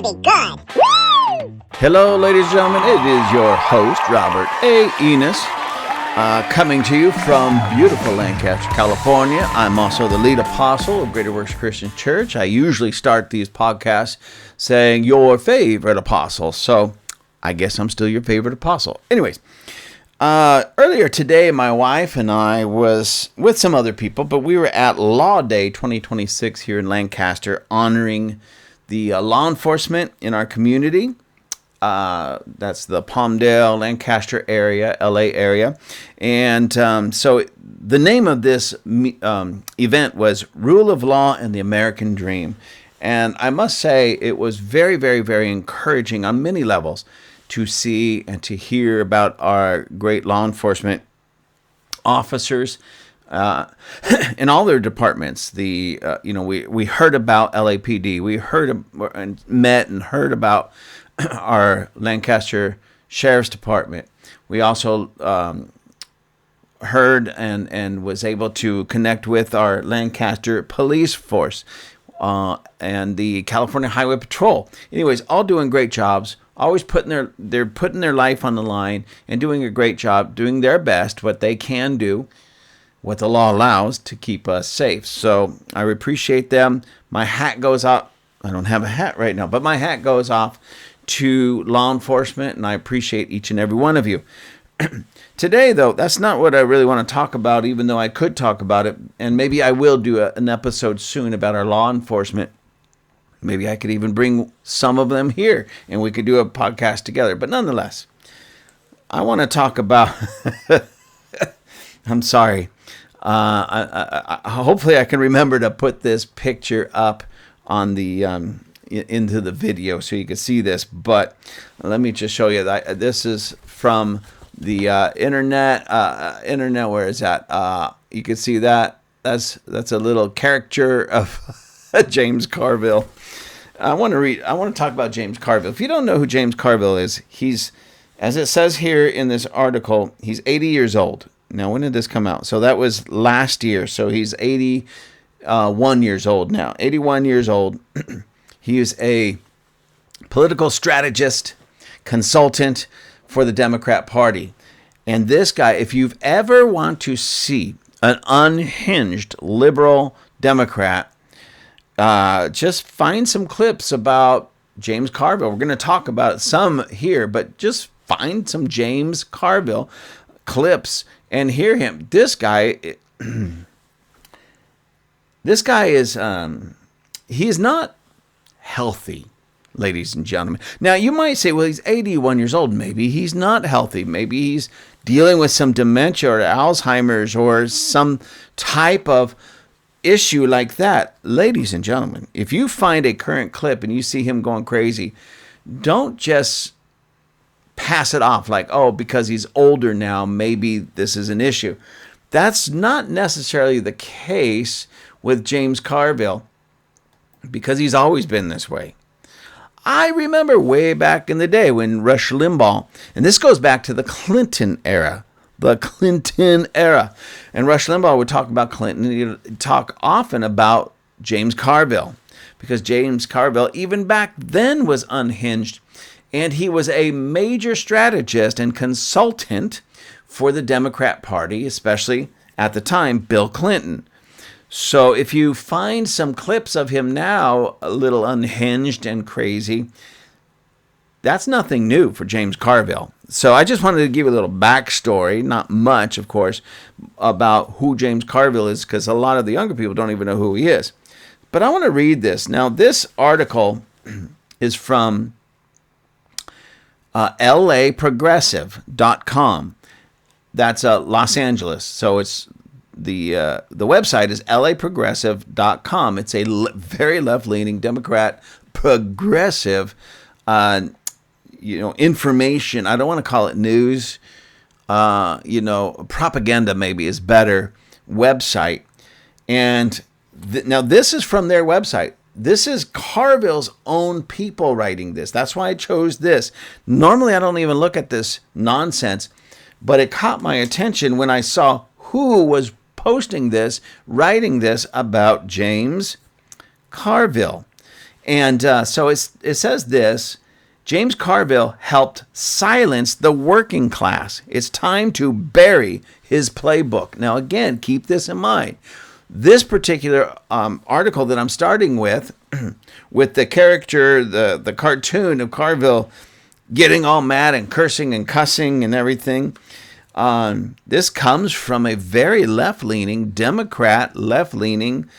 to be good. Woo! Hello, ladies and gentlemen. It is your host, Robert A. Enos, coming to you from beautiful Lancaster, California. I'm also the lead apostle of Greater Works Christian Church. I usually start these podcasts saying your favorite apostle. So I guess I'm still your favorite apostle. Anyways, earlier today, my wife and I was with some other people, but we were at Law Day 2026 here in Lancaster, honoring the law enforcement in our community. That's the Palmdale, Lancaster area, LA area. And so the name of this event was Rule of Law and the American Dream. And I must say it was very, very, very encouraging on many levels to see and to hear about our great law enforcement officers in all their departments. We heard about LAPD. We heard and met and heard about our Lancaster Sheriff's Department. We also heard and was able to connect with our Lancaster Police Force and the California Highway Patrol. Anyways, all doing great jobs. Always putting their life on the line and doing a great job, doing their best, what they can do, what the law allows to keep us safe. So I appreciate them. My hat goes off. I don't have a hat right now, but my hat goes off to law enforcement, and I appreciate each and every one of you. Today, though, that's not what I really want to talk about, even though I could talk about it, and maybe I will do an episode soon about our law enforcement. Maybe I could even bring some of them here, and we could do a podcast together. But nonetheless, I want to talk about... I'm sorry. Hopefully I can remember to put this picture up on the into the video so you can see this. But let me just show you that this is from the internet. Internet, where is that? You can see that. That's a little caricature of James Carville. I want to talk about James Carville. If you don't know who James Carville is, he's, as it says here in this article, he's 80 years old. Now, when did this come out? So that was last year. So he's 81 years old now. 81 years old. He is a political strategist, consultant for the Democrat Party. And this guy, if you've ever want to see an unhinged liberal Democrat, just find some clips about James Carville. We're going to talk about some here, but just find some James Carville clips and hear him. This guy is, he is not healthy, ladies and gentlemen. Now, you might say, well, he's 81 years old. Maybe he's not healthy. Maybe he's dealing with some dementia or Alzheimer's or some type of issue like that. Ladies and gentlemen, if you find a current clip and you see him going crazy, don't just pass it off like, oh, because he's older now, maybe this is an issue. That's not necessarily the case with James Carville, because he's always been this way. I remember way back in the day when Rush Limbaugh, and this goes back to the Clinton era, and Rush Limbaugh would talk about Clinton, and he'd talk often about James Carville, because James Carville, even back then, was unhinged, and he was a major strategist and consultant for the Democrat Party, especially at the time, Bill Clinton. So if you find some clips of him now, a little unhinged and crazy, that's nothing new for James Carville. So I just wanted to give you a little backstory, not much, of course, about who James Carville is, because a lot of the younger people don't even know who he is. But I want to read this. Now, this article is from laprogressive.com. That's Los Angeles. So it's the website is laprogressive.com. It's a very left-leaning Democrat progressive information. I don't want to call it news. Propaganda maybe is better website. And now this is from their website. This is Carville's own people writing this. That's why I chose this. Normally, I don't even look at this nonsense, but it caught my attention when I saw who was posting this, writing this about James Carville. And so it says this: James Carville helped silence the working class. It's time to bury his playbook. Now, again, keep this in mind. This particular article that I'm starting with, with the character, the cartoon of Carville getting all mad and cursing and cussing and everything, this comes from a very left-leaning, Democrat, left-leaning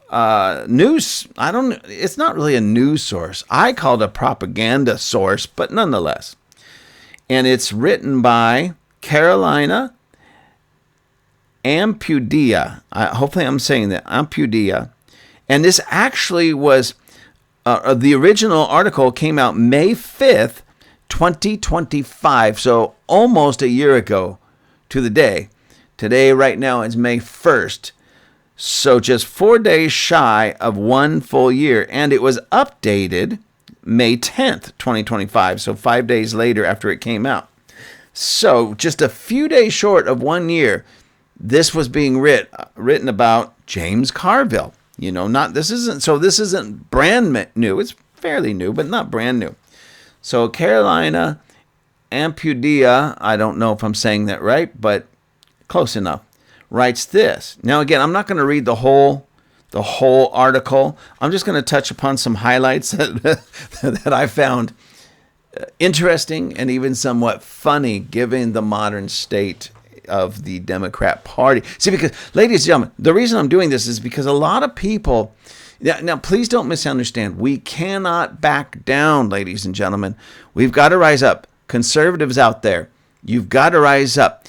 news. It's not really a news source. I call it a propaganda source, but nonetheless. And it's written by Carolina Ampudia. Hopefully I'm saying that, Ampudia. And this actually was, the original article came out May 5th, 2025. So almost a year ago to the day. Today, right now, is May 1st. So just 4 days shy of 1 full year. And it was updated May 10th, 2025. So 5 days later after it came out. So just a few days short of 1 year, this was being written about James Carville. This isn't brand new. It's fairly new, but not brand new. So Carolina Ampudia, I don't know if I'm saying that right, but close enough, writes this. Now, again, I'm not going to read the whole article. I'm just going to touch upon some highlights that I found interesting and even somewhat funny, given the modern state of the Democrat Party. See, because, ladies and gentlemen, the reason I'm doing this is because a lot of people, now please don't misunderstand, we cannot back down, ladies and gentlemen. We've got to rise up. Conservatives out there, you've got to rise up.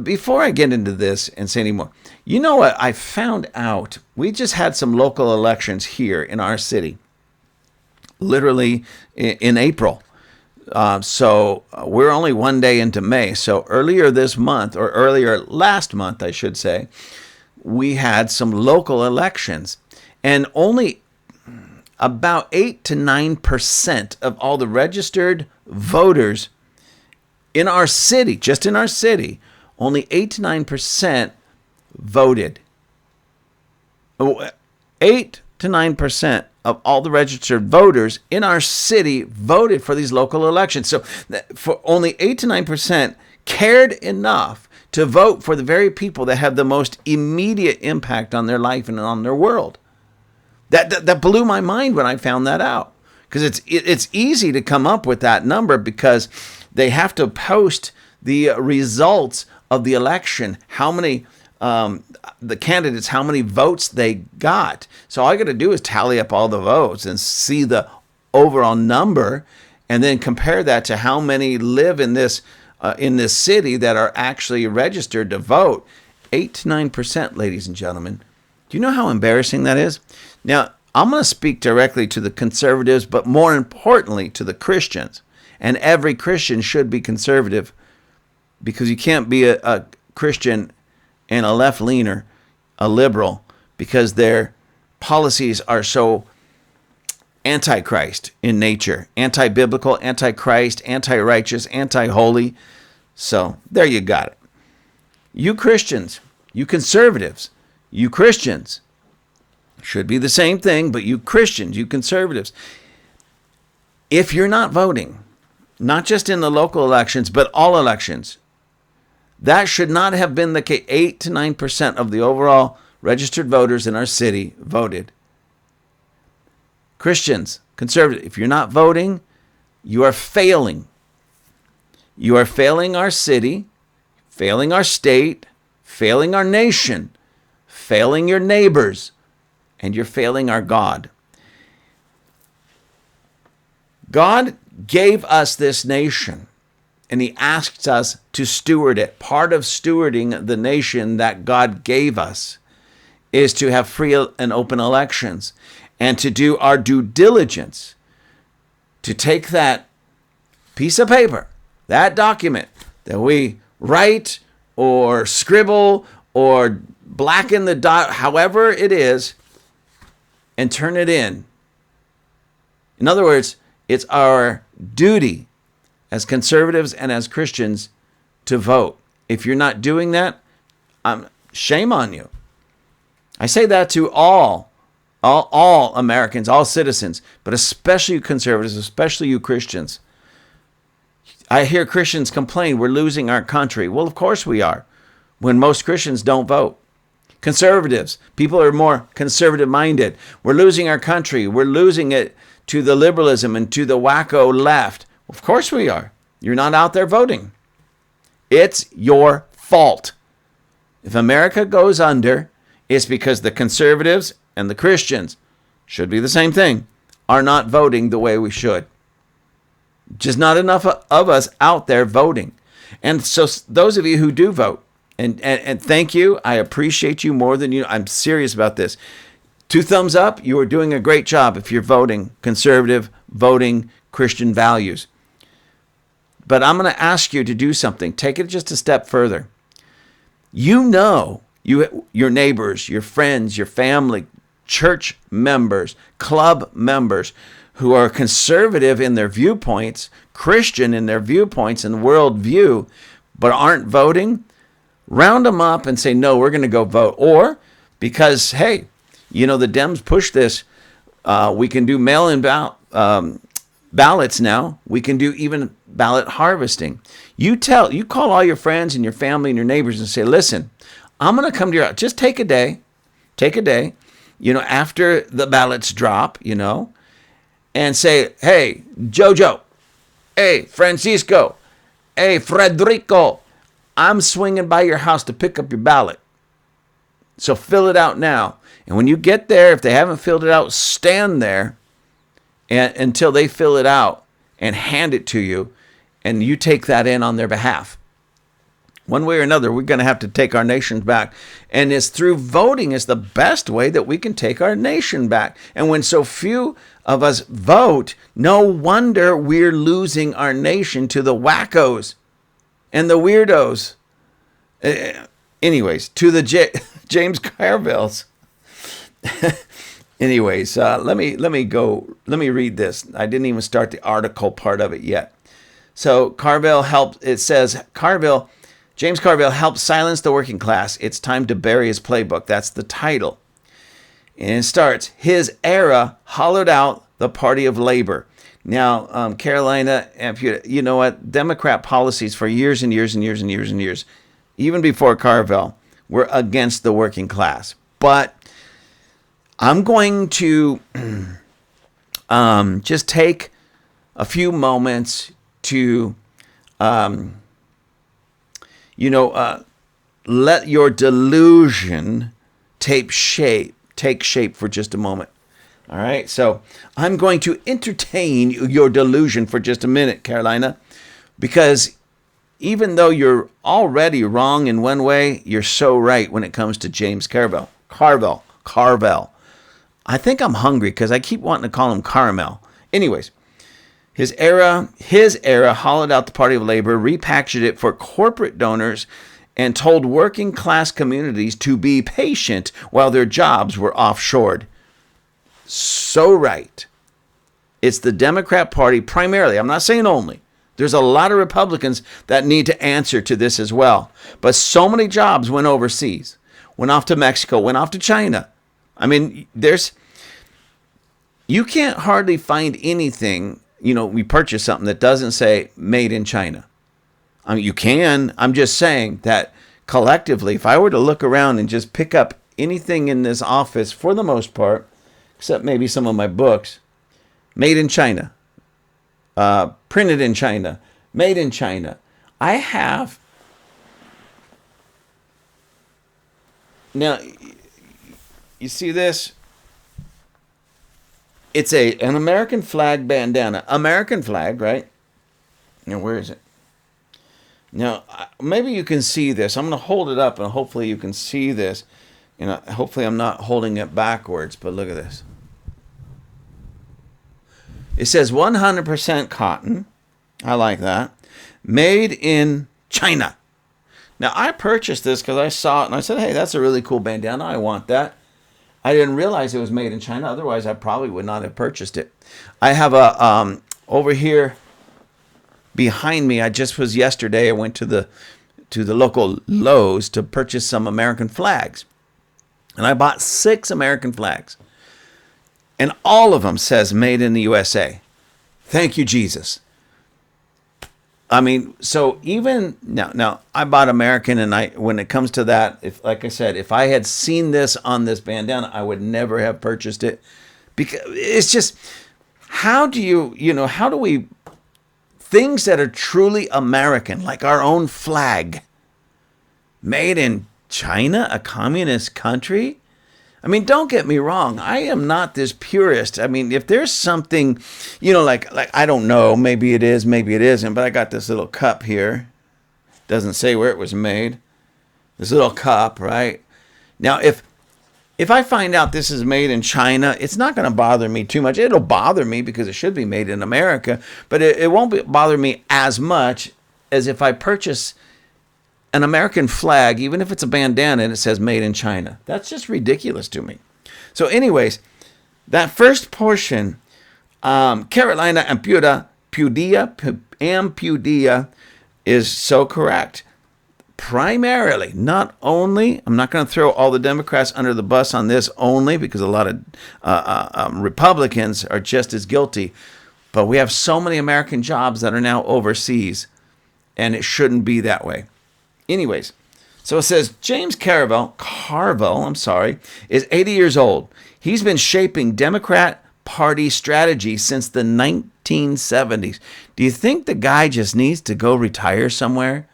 Before I get into this and say any more, you know what I found out? We just had some local elections here in our city, literally in April. So we're only 1 day into May. So earlier this month, or earlier last month, I should say, we had some local elections. And only about 8 to 9% of all the registered voters in our city, just in our city, only 8 to 9% voted. 8 to 9% of all the registered voters in our city voted for these local elections. So for only 8 to 9% cared enough to vote for the very people that have the most immediate impact on their life and on their world. That blew my mind when I found that out. Because it's easy to come up with that number because they have to post the results of the election, how many the candidates, how many votes they got. So all I got to do is tally up all the votes and see the overall number, and then compare that to how many live in this city that are actually registered to vote. 8 to 9%, ladies and gentlemen. Do you know how embarrassing that is? Now, I'm going to speak directly to the conservatives, but more importantly to the Christians. And every Christian should be conservative, because you can't be a Christian and a left-leaner, a liberal, because their policies are so anti-Christ in nature, anti-biblical, anti-Christ, anti-righteous, anti-holy. So there you got it. You Christians, you conservatives, you Christians, should be the same thing, but you Christians, you conservatives, if you're not voting, not just in the local elections, but all elections, that should not have been the case. 8 to 9% of the overall registered voters in our city voted. Christians, conservatives, if you're not voting, you are failing. You are failing our city, failing our state, failing our nation, failing your neighbors, and you're failing our God. God gave us this nation, and he asks us to steward it. Part of stewarding the nation that God gave us is to have free and open elections and to do our due diligence to take that piece of paper, that document that we write or scribble or blacken the dot, however it is, and turn it in. In other words, it's our duty as conservatives and as Christians to vote. If you're not doing that, shame on you. I say that to all all Americans, all citizens, but especially you conservatives, especially you Christians. I hear Christians complain we're losing our country. Well, of course we are, when most Christians don't vote. Conservatives, people are more conservative-minded. We're losing our country. We're losing it to the liberalism and to the wacko left. Of course we are. You're not out there voting. It's your fault. If America goes under, it's because the conservatives and the Christians, should be the same thing, are not voting the way we should. Just not enough of us out there voting. And so those of you who do vote, and thank you, I appreciate you more than you. I'm serious about this. 2 thumbs up, you are doing a great job if you're voting conservative, voting Christian values. But I'm going to ask you to do something. Take it just a step further. You know, your neighbors, your friends, your family, church members, club members who are conservative in their viewpoints, Christian in their viewpoints and worldview, but aren't voting. Round them up and say, no, we're going to go vote. Or because, hey, the Dems push this, we can do mail-in ballots now. We can do even ballot harvesting. You call all your friends and your family and your neighbors and say, listen, I'm going to come to your house. Just take a day, after the ballots drop, and say, hey, Jojo, hey, Francisco, hey, Frederico, I'm swinging by your house to pick up your ballot. So fill it out now. And when you get there, if they haven't filled it out, stand there until they fill it out and hand it to you, and you take that in on their behalf. One way or another, we're going to have to take our nation back. And it's through voting is the best way that we can take our nation back. And when so few of us vote, no wonder we're losing our nation to the wackos and the weirdos. Anyways, to the James Carvilles. Anyways, let me read this. I didn't even start the article part of it yet. So Carville helped. It says James Carville helped silence the working class. It's time to bury his playbook. That's the title. And it starts, his era hollowed out the party of labor. Now, Carolina, you know what? Democrat policies for years and years and years and years and years, even before Carville, were against the working class. But I'm going to just take a few moments to, let your delusion take shape for just a moment. All right, so I'm going to entertain your delusion for just a minute, Carolina, because even though you're already wrong in one way, you're so right when it comes to James Carville. Carville. I think I'm hungry because I keep wanting to call him Caramel. Anyways, his era hollowed out the party of labor, repackaged it for corporate donors, and told working class communities to be patient while their jobs were offshored. So right. It's the Democrat Party primarily. I'm not saying only. There's a lot of Republicans that need to answer to this as well. But so many jobs went overseas, went off to Mexico, went off to China. I mean, you can't hardly find anything, we purchase something that doesn't say made in China. I mean, you can. I'm just saying that collectively, if I were to look around and just pick up anything in this office, for the most part, except maybe some of my books, made in China, printed in China, made in China. I have. Now, you see this? It's an American flag bandana. American flag, right? Now, where is it? Now, maybe you can see this. I'm going to hold it up, and hopefully you can see this. Hopefully I'm not holding it backwards, but look at this. It says 100% cotton. I like that. Made in China. Now, I purchased this because I saw it, and I said, hey, that's a really cool bandana. I want that. I didn't realize it was made in China. Otherwise, I probably would not have purchased it. I have a, over here behind me, I went to the local Lowe's to purchase some American flags. And I bought 6 American flags. and all of them says made in the USA. Thank you, Jesus. I mean, so even now I bought American, and when it comes to that, if like I said, if I had seen this on this bandana, I would never have purchased it, because it's just, how do we, things that are truly American, like our own flag, made in China, a communist country? I mean, don't get me wrong. I am not this purist. I mean, if there's something, like I don't know, maybe it is, maybe it isn't, but I got this little cup here. Doesn't say where it was made. This little cup, right? Now, if I find out this is made in China, it's not going to bother me too much. It'll bother me because it should be made in America, but it won't bother me as much as if I purchase an American flag, even if it's a bandana and it says made in China. That's just ridiculous to me. So anyways, that first portion, Carolina Ampudia is so correct. Primarily, not only, I'm not going to throw all the Democrats under the bus on this only, because a lot of Republicans are just as guilty, but we have so many American jobs that are now overseas, and it shouldn't be that way. Anyways, so it says James Carville, is 80 years old. He's been shaping Democrat Party strategy since the 1970s. Do you think the guy just needs to go retire somewhere?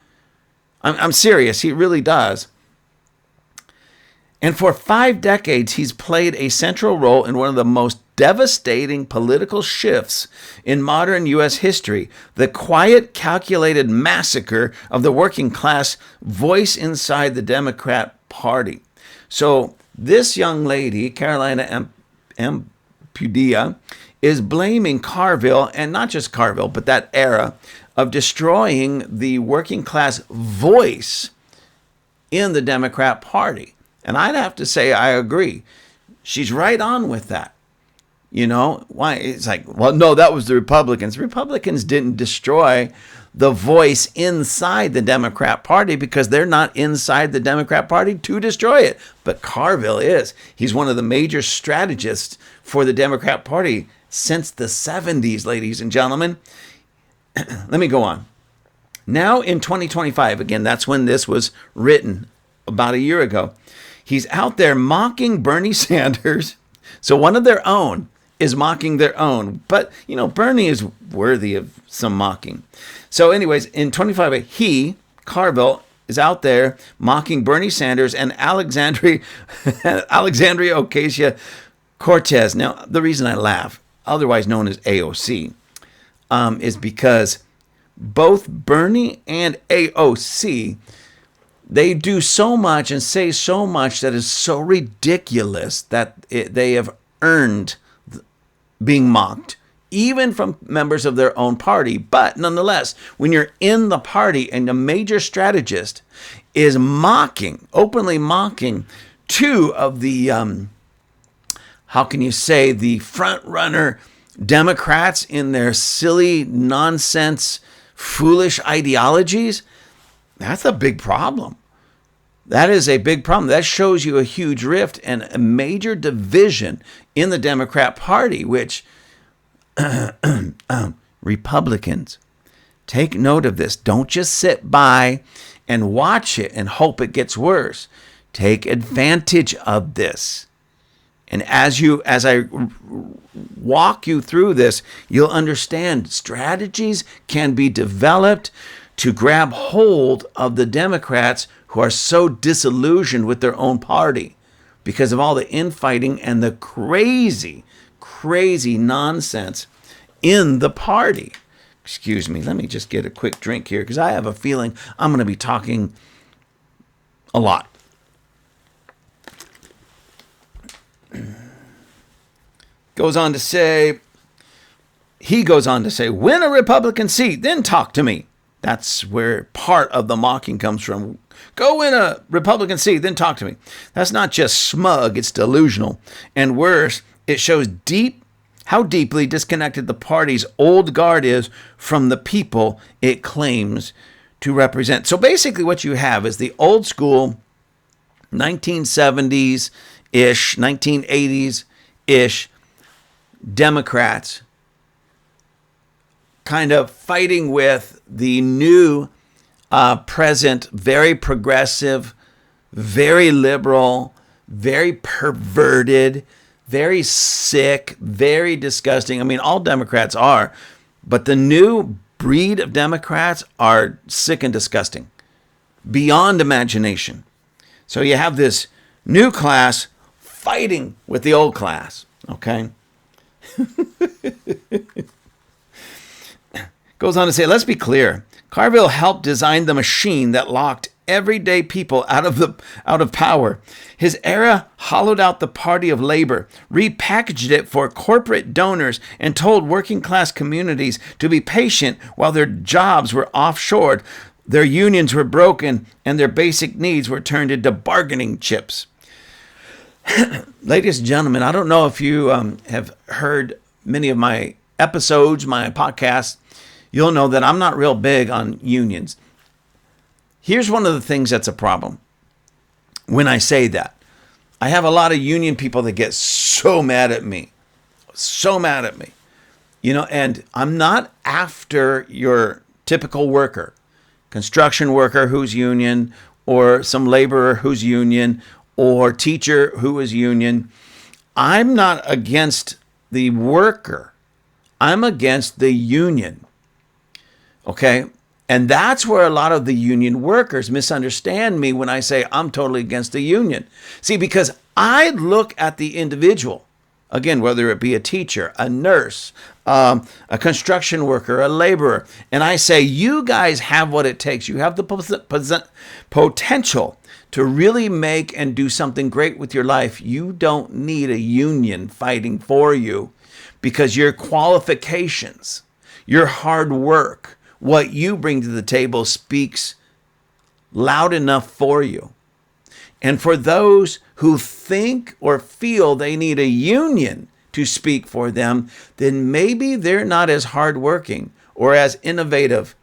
I'm serious. He really does. And for 5 decades, he's played a central role in one of the most devastating political shifts in modern U.S. history, the quiet, calculated massacre of the working class voice inside the Democrat Party. So this young lady, Carolina Ampudia, is blaming Carville, and not just Carville, but that era, of destroying the working class voice in the Democrat Party. And I'd have to say I agree. She's right on with that. Why? It's like, well, no, that was the Republicans. Republicans didn't destroy the voice inside the Democrat Party because they're not inside the Democrat Party to destroy it. But Carville is. He's one of the major strategists for the Democrat Party since the 70s, ladies and gentlemen. Let me go on. Now in 2025, again, that's when this was written about a year ago, he's out there mocking Bernie Sanders. So one of their own is mocking their own. But, Bernie is worthy of some mocking. So anyways, in 25, Carville, is out there mocking Bernie Sanders and Alexandria Ocasio-Cortez. Now, the reason I laugh, otherwise known as AOC, is because both Bernie and AOC, they do so much and say so much that is so ridiculous that they have earned being mocked, even from members of their own party. But nonetheless, when you're in the party and the major strategist is openly mocking two of the, the front runner Democrats in their silly, nonsense, foolish ideologies, that's a big problem. That is a big problem. That shows you a huge rift and a major division in the Democrat Party, which Republicans, take note of this. Don't just sit by and watch it and hope it gets worse. Take advantage of this. And as I walk you through this, you'll understand strategies can be developed to grab hold of the Democrats who are so disillusioned with their own party because of all the infighting and the crazy nonsense in the party. Excuse me, let me just get a quick drink here because I have a feeling I'm going to be talking a lot. He goes on to say, win a Republican seat, then talk to me. That's where part of the mocking comes from. Go win a Republican seat, then talk to me. That's not just smug, it's delusional. And worse, it shows how deeply disconnected the party's old guard is from the people it claims to represent. So basically what you have is the old school 1970s-ish, 1980s-ish Democrats kind of fighting with the new present, very progressive, very liberal, very perverted, very sick, very disgusting. I mean, all Democrats are, but the new breed of Democrats are sick and disgusting, beyond imagination. So you have this new class fighting with the old class, okay? Goes on to say, let's be clear. Carville helped design the machine that locked everyday people out of power. His era hollowed out the party of labor, repackaged it for corporate donors, and told working class communities to be patient while their jobs were offshored, their unions were broken, and their basic needs were turned into bargaining chips. Ladies and gentlemen, I don't know if you have heard many of my episodes, my podcasts. You'll know that I'm not real big on unions. Here's one of the things that's a problem when I say that. I have a lot of union people that get so mad at me. So mad at me. And I'm not after your typical worker, construction worker who's union, or some laborer who's union, or teacher who is union. I'm not against the worker. I'm against the union. Okay? And that's where a lot of the union workers misunderstand me when I say I'm totally against the union. See, because I look at the individual, again, whether it be a teacher, a nurse, a construction worker, a laborer, and I say, you guys have what it takes. You have the potential to really make and do something great with your life. You don't need a union fighting for you, because your qualifications, your hard work, what you bring to the table speaks loud enough for you. And for those who think or feel they need a union to speak for them, then maybe they're not as hardworking or as innovative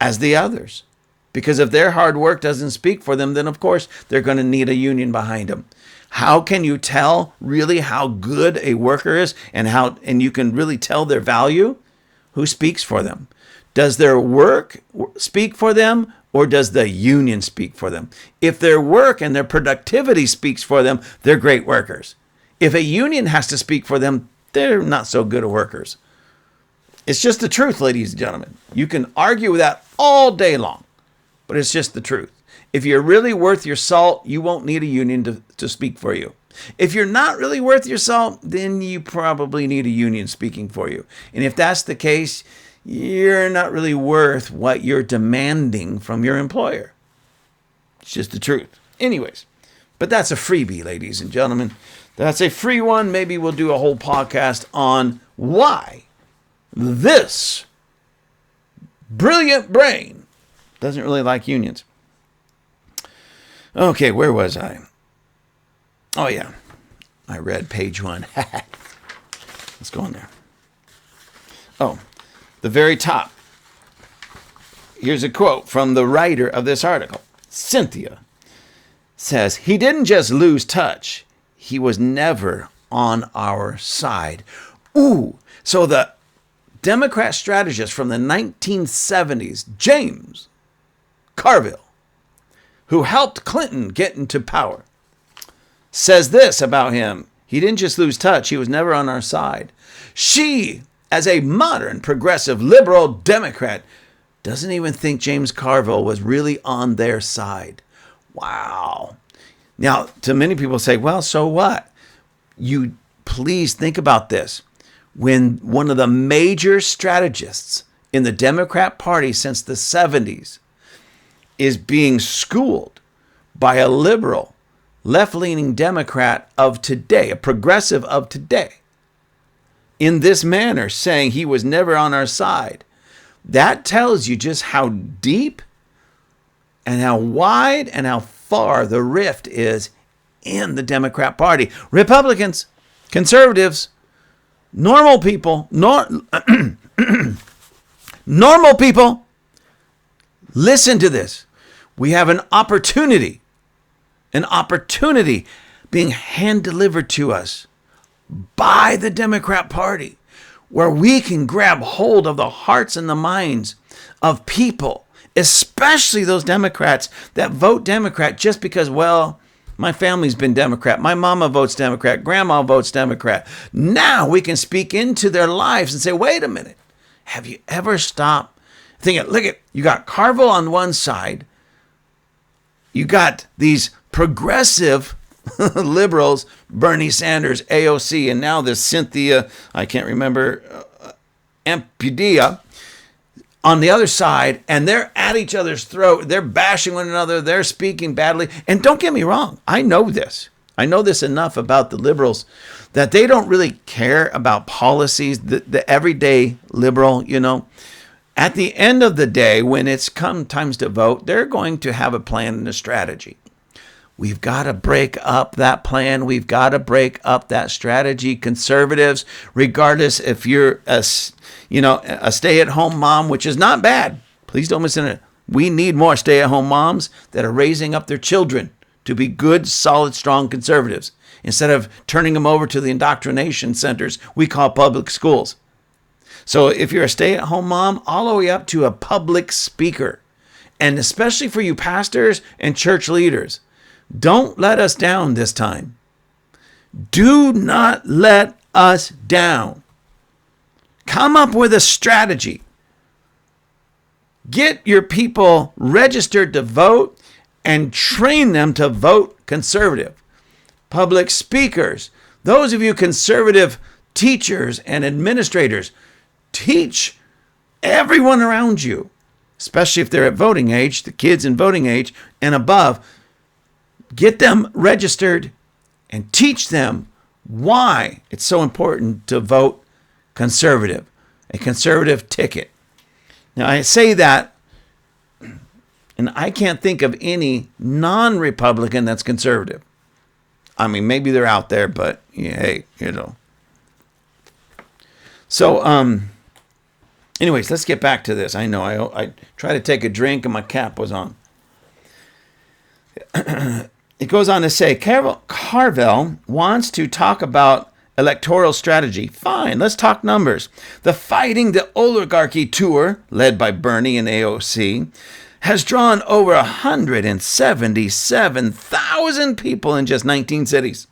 as the others. Because if their hard work doesn't speak for them, then of course they're going to need a union behind them. How can you tell really how good a worker is and you can really tell their value? Who speaks for them? Does their work speak for them, or does the union speak for them? If their work and their productivity speaks for them, they're great workers. If a union has to speak for them, they're not so good at workers. It's just the truth, ladies and gentlemen. You can argue with that all day long, but it's just the truth. If you're really worth your salt, you won't need a union to speak for you. If you're not really worth your salt, then you probably need a union speaking for you. And if that's the case, you're not really worth what you're demanding from your employer. It's just the truth. Anyways, but that's a freebie, ladies and gentlemen. That's a free one. Maybe we'll do a whole podcast on why this brilliant brain doesn't really like unions. Okay, where was I? Oh, yeah. I read page 1. Let's go on there. Oh, the very top. Here's a quote from the writer of this article. Cynthia says, he didn't just lose touch. He was never on our side. Ooh, so the Democrat strategist from the 1970s, James Carville, who helped Clinton get into power, says this about him. He didn't just lose touch. He was never on our side. She, as a modern, progressive, liberal Democrat, doesn't even think James Carville was really on their side. Wow. Now, to many people say, well, so what? You please think about this. When one of the major strategists in the Democrat Party since the 70s is being schooled by a liberal, left-leaning Democrat of today, a progressive of today, in this manner, saying he was never on our side, that tells you just how deep and how wide and how far the rift is in the Democrat Party. Republicans, conservatives, normal people, normal people, listen to this. We have an opportunity being hand delivered to us by the Democrat Party, where we can grab hold of the hearts and the minds of people, especially those Democrats that vote Democrat just because, well, my family's been Democrat. My mama votes Democrat. Grandma votes Democrat. Now we can speak into their lives and say, wait a minute. Have you ever stopped thinking, look at, you got Carville on one side. You got these progressive liberals, Bernie Sanders, AOC, and now this Cynthia, I can't remember, Ampudia, on the other side, and they're at each other's throat. They're bashing one another. They're speaking badly. And don't get me wrong. I know this. I know this enough about the liberals that they don't really care about policies. The everyday liberal, at the end of the day, when it's come times to vote, they're going to have a plan and a strategy. We've got to break up that plan. We've got to break up that strategy. Conservatives, regardless if you're a stay-at-home mom, which is not bad. Please don't miss it. We need more stay-at-home moms that are raising up their children to be good, solid, strong conservatives instead of turning them over to the indoctrination centers we call public schools. So if you're a stay-at-home mom, all the way up to a public speaker, and especially for you pastors and church leaders, don't let us down this time. Do not let us down. Come up with a strategy. Get your people registered to vote and train them to vote conservative. Public speakers, those of you conservative teachers and administrators, teach everyone around you, especially if they're at voting age, the kids in voting age and above. Get them registered and teach them why it's so important to vote conservative, a conservative ticket. Now, I say that, and I can't think of any non-Republican that's conservative. I mean, maybe they're out there, but hey, So, anyways, let's get back to this. I know I tried to take a drink and my cap was on. It goes on to say, Carville wants to talk about electoral strategy. Fine, let's talk numbers. The Fighting the Oligarchy tour, led by Bernie and AOC, has drawn over 177,000 people in just 19 cities.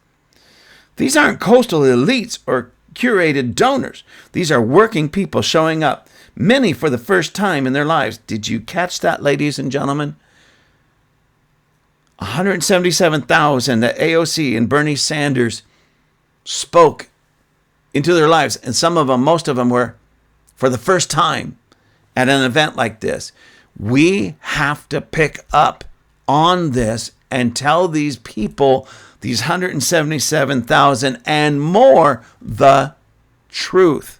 These aren't coastal elites or curated donors. These are working people showing up, many for the first time in their lives. Did you catch that, ladies and gentlemen? 177,000 that AOC and Bernie Sanders spoke into their lives. And some of them, most of them were for the first time at an event like this. We have to pick up on this and tell these people, these 177,000 and more, the truth.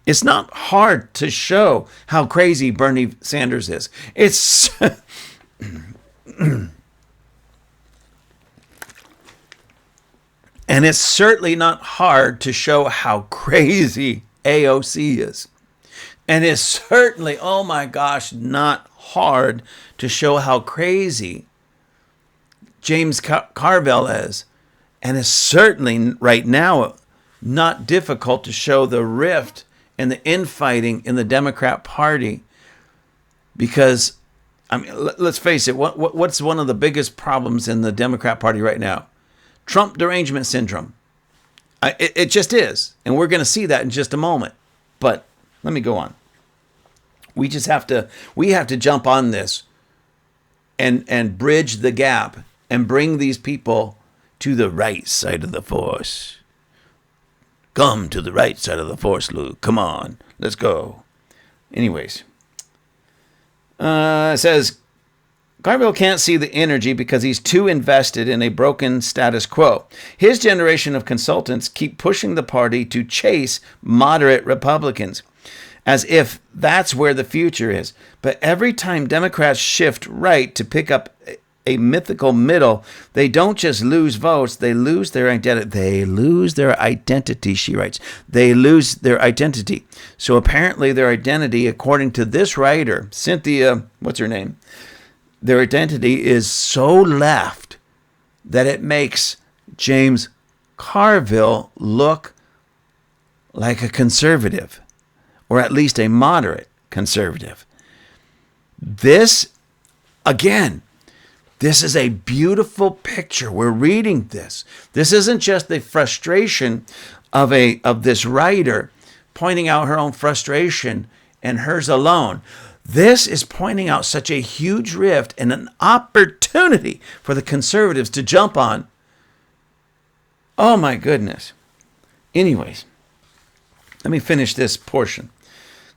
It's not hard to show how crazy Bernie Sanders is. It's and it's certainly not hard to show how crazy AOC is. And it's certainly, oh my gosh, not hard to show how crazy James Carville is. And it's certainly right now not difficult to show the rift and the infighting in the Democrat Party. Because, I mean, let's face it, what's one of the biggest problems in the Democrat Party right now? Trump derangement syndrome. It just is. And we're going to see that in just a moment. But let me go on. We have to jump on this and bridge the gap and bring these people to the right side of the force. Come to the right side of the force, Luke. Come on. Let's go. Anyways. It says, Carville can't see the energy because he's too invested in a broken status quo. His generation of consultants keep pushing the party to chase moderate Republicans, as if that's where the future is. But every time Democrats shift right to pick up a mythical middle, they don't just lose votes, they lose their identity. They lose their identity, she writes. They lose their identity. So apparently their identity, according to this writer, Cynthia, what's her name? Their identity is so left that it makes James Carville look like a conservative, or at least a moderate conservative? This, again, this is a beautiful picture. We're reading this. This isn't just the frustration of this writer pointing out her own frustration and hers alone. This is pointing out such a huge rift and an opportunity for the conservatives to jump on. Oh my goodness. Anyways, let me finish this portion.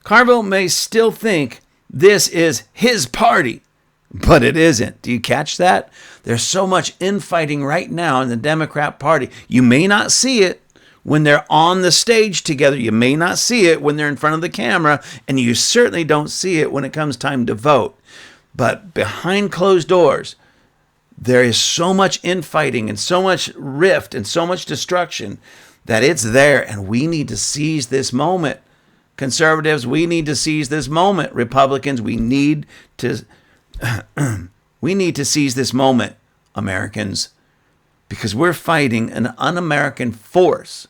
Carville may still think this is his party, but it isn't. Do you catch that? There's so much infighting right now in the Democrat Party. You may not see it when they're on the stage together. You may not see it when they're in front of the camera, and you certainly don't see it when it comes time to vote. But behind closed doors, there is so much infighting and so much rift and so much destruction that it's there, and we need to seize this moment. Conservatives, we need to seize this moment. Republicans, we need to seize this moment, Americans, because we're fighting an un-American force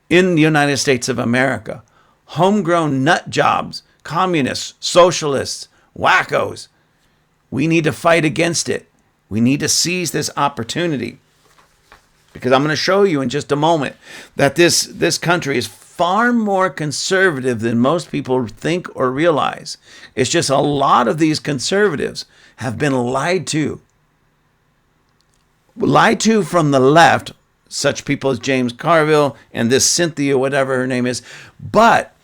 in the United States of America. Homegrown nut jobs, communists, socialists, wackos. We need to fight against it. We need to seize this opportunity, because I'm going to show you in just a moment that this country is far more conservative than most people think or realize. It's just a lot of these conservatives have been lied to. Lied to from the left, such people as James Carville and this Cynthia, whatever her name is. But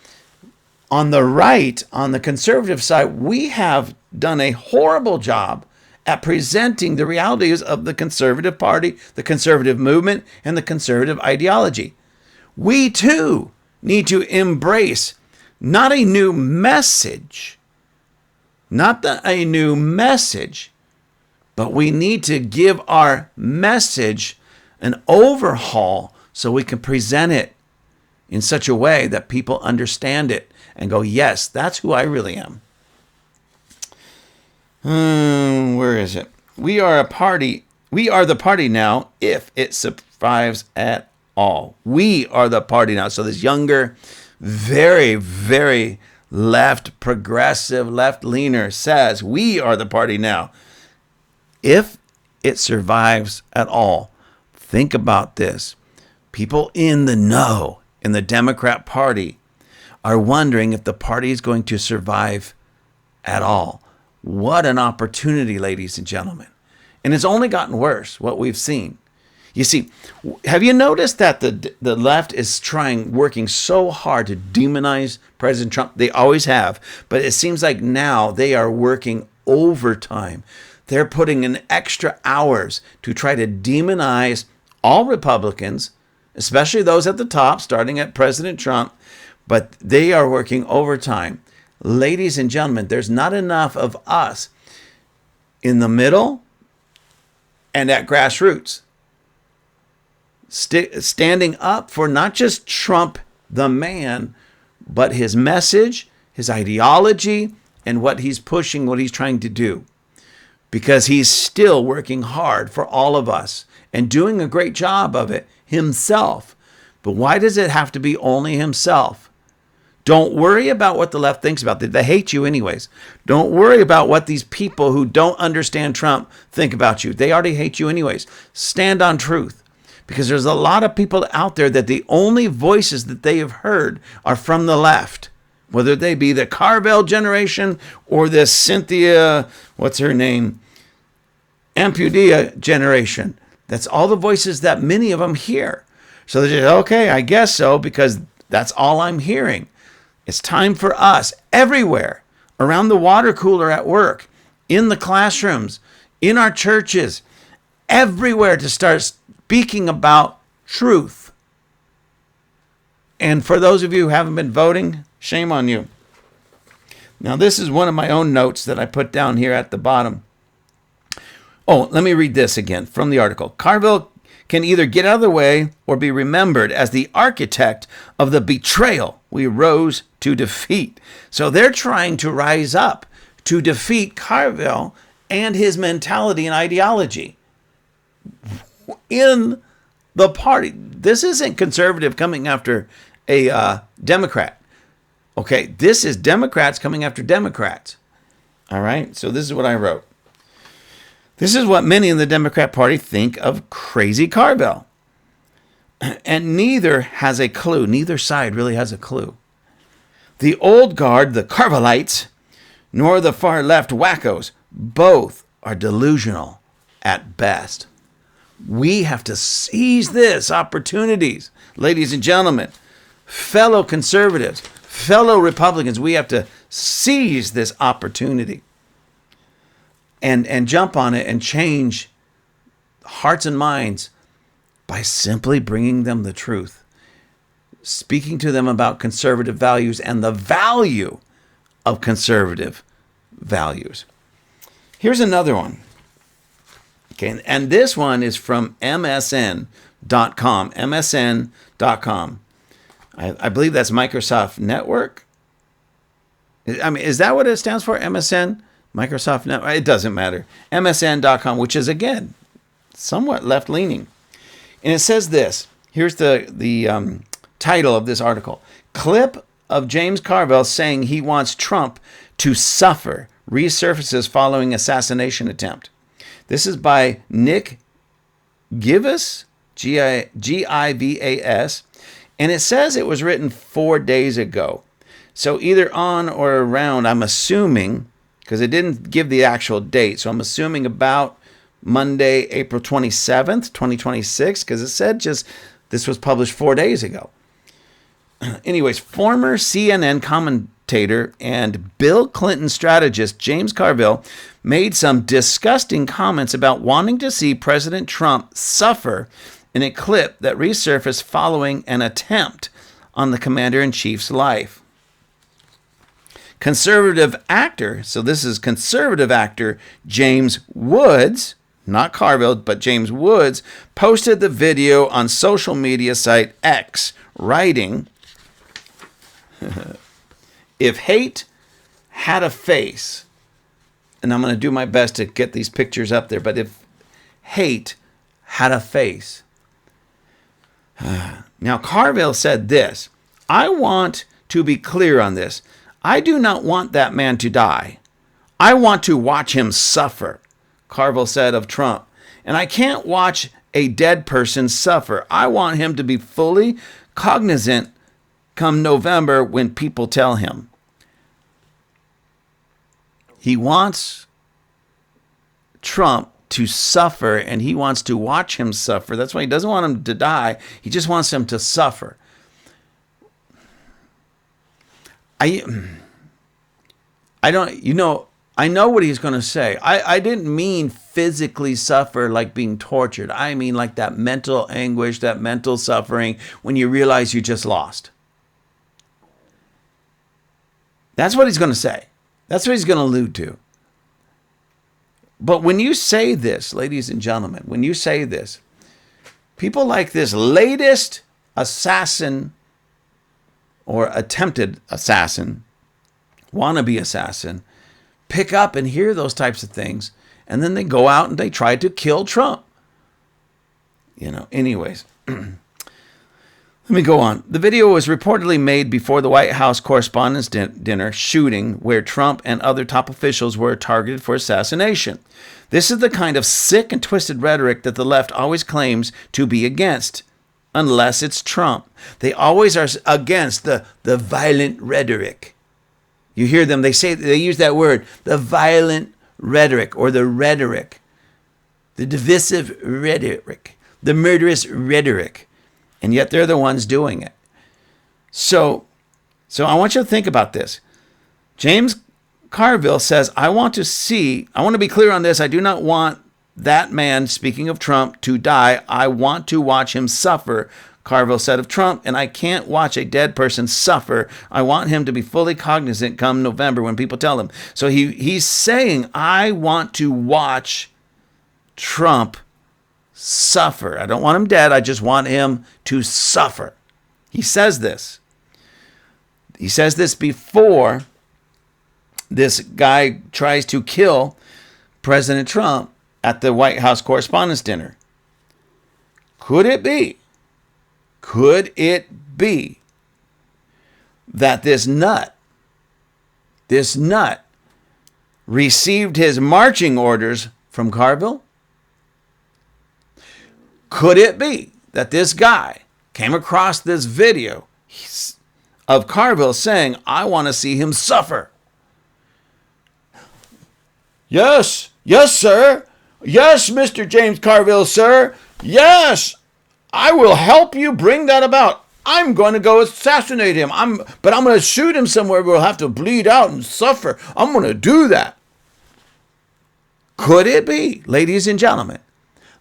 on the right, on the conservative side, we have done a horrible job at presenting the realities of the conservative party, the conservative movement, and the conservative ideology. We too need to embrace not a new message, but we need to give our message an overhaul so we can present it in such a way that people understand it and go, yes, that's who I really am. Where is it? We are a party. We are the party now if it survives at all. We are the party now. So this younger, very, very left, progressive, left-leaner says, we are the party now if it survives at all. Think about this. People in the know, in the Democrat Party, are wondering if the party is going to survive at all. What an opportunity, ladies and gentlemen. And it's only gotten worse, what we've seen. You see, have you noticed that the left is working so hard to demonize President Trump? They always have. But it seems like now they are working overtime. They're putting in extra hours to try to demonize all Republicans, especially those at the top, starting at President Trump. But they are working overtime. Ladies and gentlemen, there's not enough of us in the middle and at grassroots standing up for not just Trump the man, but his message, his ideology, and what he's pushing, what he's trying to do. Because he's still working hard for all of us and doing a great job of it himself. But why does it have to be only himself? Don't worry about what the left thinks about it. They hate you anyways. Don't worry about what these people who don't understand Trump think about you. They already hate you anyways. Stand on truth. Because there's a lot of people out there that the only voices that they have heard are from the left. Whether they be the Carville generation or this Cynthia, what's her name? Ampudia generation. That's all the voices that many of them hear. So they just, okay, I guess so, because that's all I'm hearing. It's time for us everywhere, around the water cooler at work, in the classrooms, in our churches, everywhere to start speaking about truth. And for those of you who haven't been voting, shame on you. Now, this is one of my own notes that I put down here at the bottom. Oh, let me read this again from the article. Carville can either get out of the way or be remembered as the architect of the betrayal we rose to defeat. So they're trying to rise up to defeat Carville and his mentality and ideology in the party. This isn't conservative coming after a Democrat. Okay, this is Democrats coming after Democrats. All right, so this is what I wrote. This is what many in the Democrat Party think of crazy Carville. And neither has a clue. Neither side really has a clue. The old guard, the Carvillites, nor the far left wackos, both are delusional at best. We have to seize this opportunities, ladies and gentlemen, fellow conservatives, fellow Republicans. We have to seize this opportunity and jump on it and change hearts and minds by simply bringing them the truth, speaking to them about conservative values and the value of conservative values. Here's another one. Okay, and this one is from MSN.com. MSN.com. I believe that's Microsoft Network. I mean, is that what it stands for? MSN? Microsoft Network? It doesn't matter. MSN.com, which is, again, somewhat left-leaning. And it says this. Here's the title of this article. Clip of James Carville saying he wants Trump to suffer resurfaces following assassination attempt. This is by Nick Givas, Givas, and it says it was written 4 days ago. So either on or around, I'm assuming, because it didn't give the actual date, so I'm assuming about Monday, April 27th, 2026, because it said just this was published 4 days ago. Anyways, former CNN commentator and Bill Clinton strategist James Carville made some disgusting comments about wanting to see President Trump suffer in a clip that resurfaced following an attempt on the commander-in-chief's life. Conservative actor, so this is conservative actor James Woods, not Carville, but James Woods, posted the video on social media site X, writing, if hate had a face, and I'm going to do my best to get these pictures up there, but if hate had a face. Now, Carville said this, I want to be clear on this. I do not want that man to die. I want to watch him suffer, Carville said of Trump. And I can't watch a dead person suffer. I want him to be fully cognizant come November when people tell him. He wants Trump to suffer, and he wants to watch him suffer. That's why he doesn't want him to die. He just wants him to suffer. I know what he's going to say. I didn't mean physically suffer like being tortured. I mean like that mental anguish, that mental suffering when you realize you just lost. That's what he's going to say. That's what he's going to allude to. But when you say this, ladies and gentlemen, when you say this, people like this latest assassin or attempted assassin, wannabe assassin, pick up and hear those types of things, and then they go out and they try to kill Trump. Anyways, let me go on. The video was reportedly made before the White House Correspondents' Dinner shooting where Trump and other top officials were targeted for assassination. This is the kind of sick and twisted rhetoric that the left always claims to be against, unless it's Trump. They always are against the violent rhetoric. You hear them, they use that word, the violent rhetoric or the rhetoric, the divisive rhetoric, the murderous rhetoric. And yet they're the ones doing it. So I want you to think about this. James Carville says, I want to be clear on this. I do not want that man, speaking of Trump, to die. I want to watch him suffer, Carville said of Trump, and I can't watch a dead person suffer. I want him to be fully cognizant come November when people tell him. So he's saying, I want to watch Trump suffer. I don't want him dead. I just want him to suffer. He says this. He says this before this guy tries to kill President Trump at the White House Correspondents' Dinner. Could it be? Could it be that this nut received his marching orders from Carville? Could it be that this guy came across this video of Carville saying, I want to see him suffer? Yes, sir. Yes, Mr. James Carville, sir. Yes, I will help you bring that about. I'm going to go assassinate him. But I'm going to shoot him somewhere where he'll have to bleed out and suffer. I'm going to do that. Could it be, ladies and gentlemen,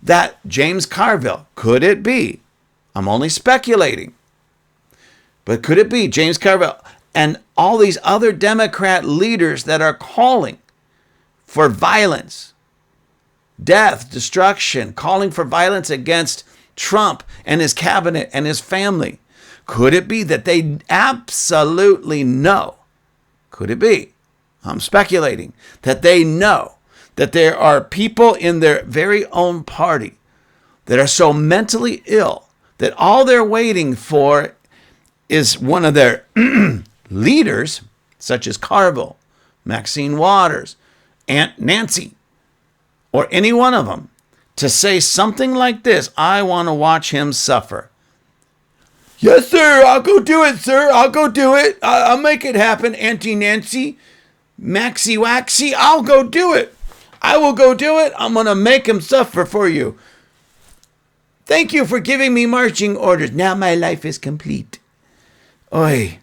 that James Carville, could it be? I'm only speculating. But could it be James Carville and all these other Democrat leaders that are calling for violence, death, destruction, calling for violence against Trump and his cabinet and his family? Could it be that they absolutely know? Could it be? I'm speculating that they know that there are people in their very own party that are so mentally ill that all they're waiting for is one of their leaders, such as Carville, Maxine Waters, Aunt Nancy, or any one of them, to say something like this: I want to watch him suffer. Yes, sir, I'll go do it, sir. I'll go do it. I'll make it happen, Auntie Nancy, Maxie Waxy. I'll go do it. I will go do it. I'm going to make him suffer for you. Thank you for giving me marching orders. Now my life is complete. Oi,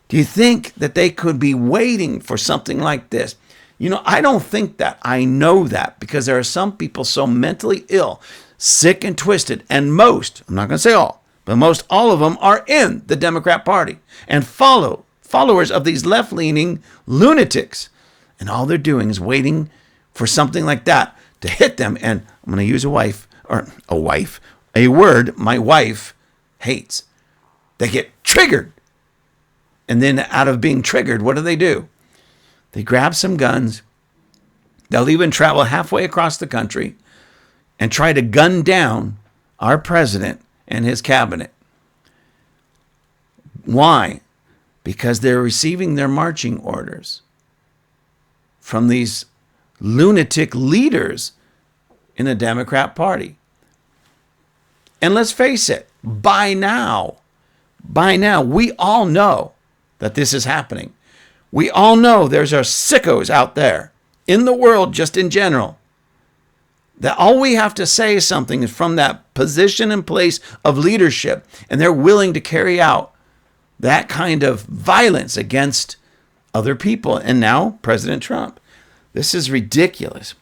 do you think that they could be waiting for something like this? You know, I don't think that. I know that because there are some people so mentally ill, sick and twisted, and most, I'm not going to say all, but most all of them are in the Democrat Party and followers of these left-leaning lunatics. And all they're doing is waiting for something like that to hit them. And I'm going to use a word my wife hates. They get triggered. And then out of being triggered, what do? They grab some guns. They'll even travel halfway across the country and try to gun down our president and his cabinet. Why? Because they're receiving their marching orders from these lunatic leaders in the Democrat Party. And let's face it, by now, we all know that this is happening. We all know there's our sickos out there in the world, just in general, that all we have to say is something is from that position and place of leadership, and they're willing to carry out that kind of violence against other people. And now President Trump. This is ridiculous.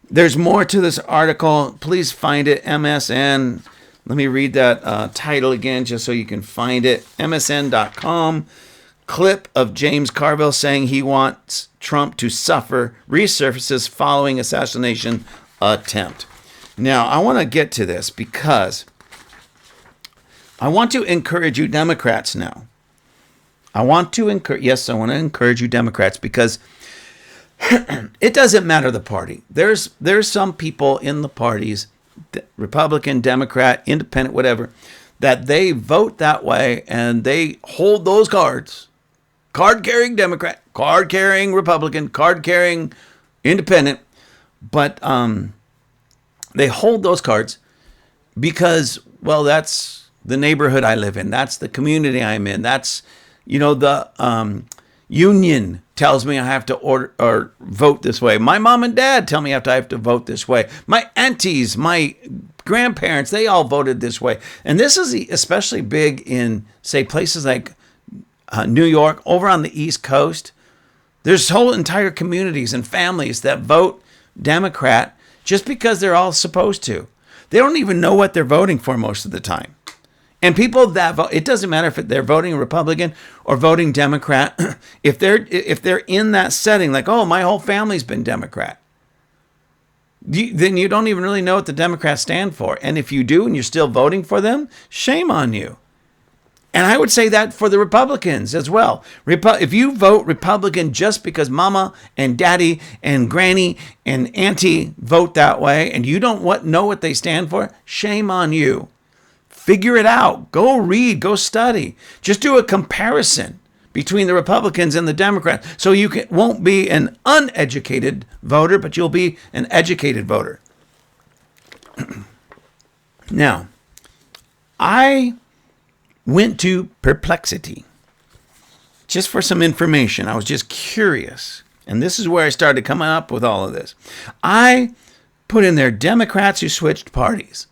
There's more to this article. Please find it, MSN. Let me read that title again just so you can find it. MSN.com. Clip of James Carville saying he wants Trump to suffer resurfaces following assassination attempt. Now, I want to get to this because I want to encourage you Democrats now. I want to encourage you Democrats because it doesn't matter the party. There's some people in the parties, Republican, Democrat, Independent, whatever, that they vote that way and they hold those cards. Card-carrying Democrat, card-carrying Republican, card-carrying Independent, but they hold those cards because, well, that's the neighborhood I live in. That's the community I'm in. That's, the union tells me I have to order or vote this way. My mom and dad tell me I have to vote this way. My aunties, my grandparents, they all voted this way. And this is especially big in, say, places like New York, over on the East Coast. There's whole entire communities and families that vote Democrat just because they're all supposed to. They don't even know what they're voting for most of the time. And people that vote, it doesn't matter if they're voting Republican or voting Democrat. If they're in that setting, like, oh, my whole family's been Democrat, then you don't even really know what the Democrats stand for. And if you do and you're still voting for them, shame on you. And I would say that for the Republicans as well. If you vote Republican just because mama and daddy and granny and auntie vote that way and you don't know what they stand for, shame on you. Figure it out. Go read. Go study. Just do a comparison between the Republicans and the Democrats. So you won't be an uneducated voter, but you'll be an educated voter. Now, I went to Perplexity just for some information. I was just curious. And this is where I started coming up with all of this. I put in there Democrats who switched parties.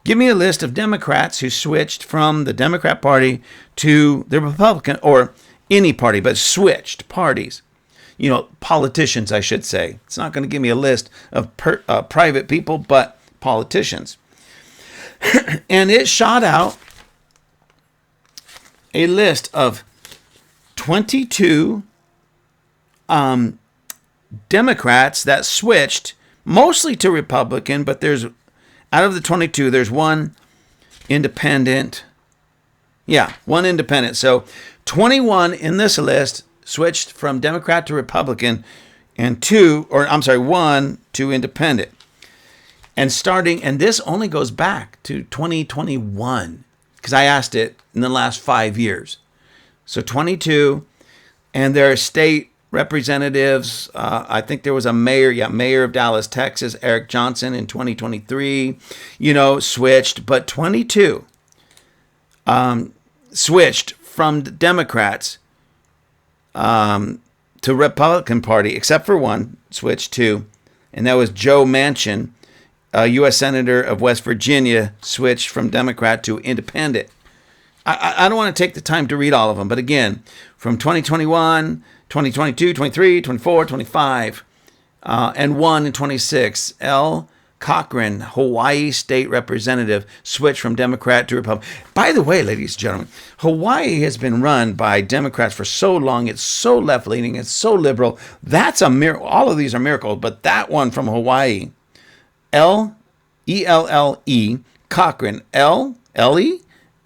Give me a list of Democrats who switched from the Democrat Party to the Republican, or any party, but switched parties. Politicians, I should say. It's not going to give me a list of private people, but politicians. And it shot out a list of 22 Democrats that switched, mostly to Republican, but out of the 22, there's one independent. Yeah, one independent. So 21 in this list switched from Democrat to Republican, and one to independent. And this only goes back to 2021, because I asked it in the last 5 years. So 22, and there are state representatives. I think there was a mayor of Dallas, Texas, Eric Johnson in 2023, switched, but 22 switched from the Democrats to Republican Party, except for one switched to, and that was Joe Manchin, a U.S. Senator of West Virginia, switched from Democrat to Independent. I don't want to take the time to read all of them, but again, from 2021, 2022, 23, 24, 25, and 1 in 26, L. Cochran, Hawaii State Representative, switched from Democrat to Republican. By the way, ladies and gentlemen, Hawaii has been run by Democrats for so long. It's so left-leaning. It's so liberal. That's a miracle. All of these are miracles, but that one from Hawaii, L-E-L-L-E, Cochran, L-L-E,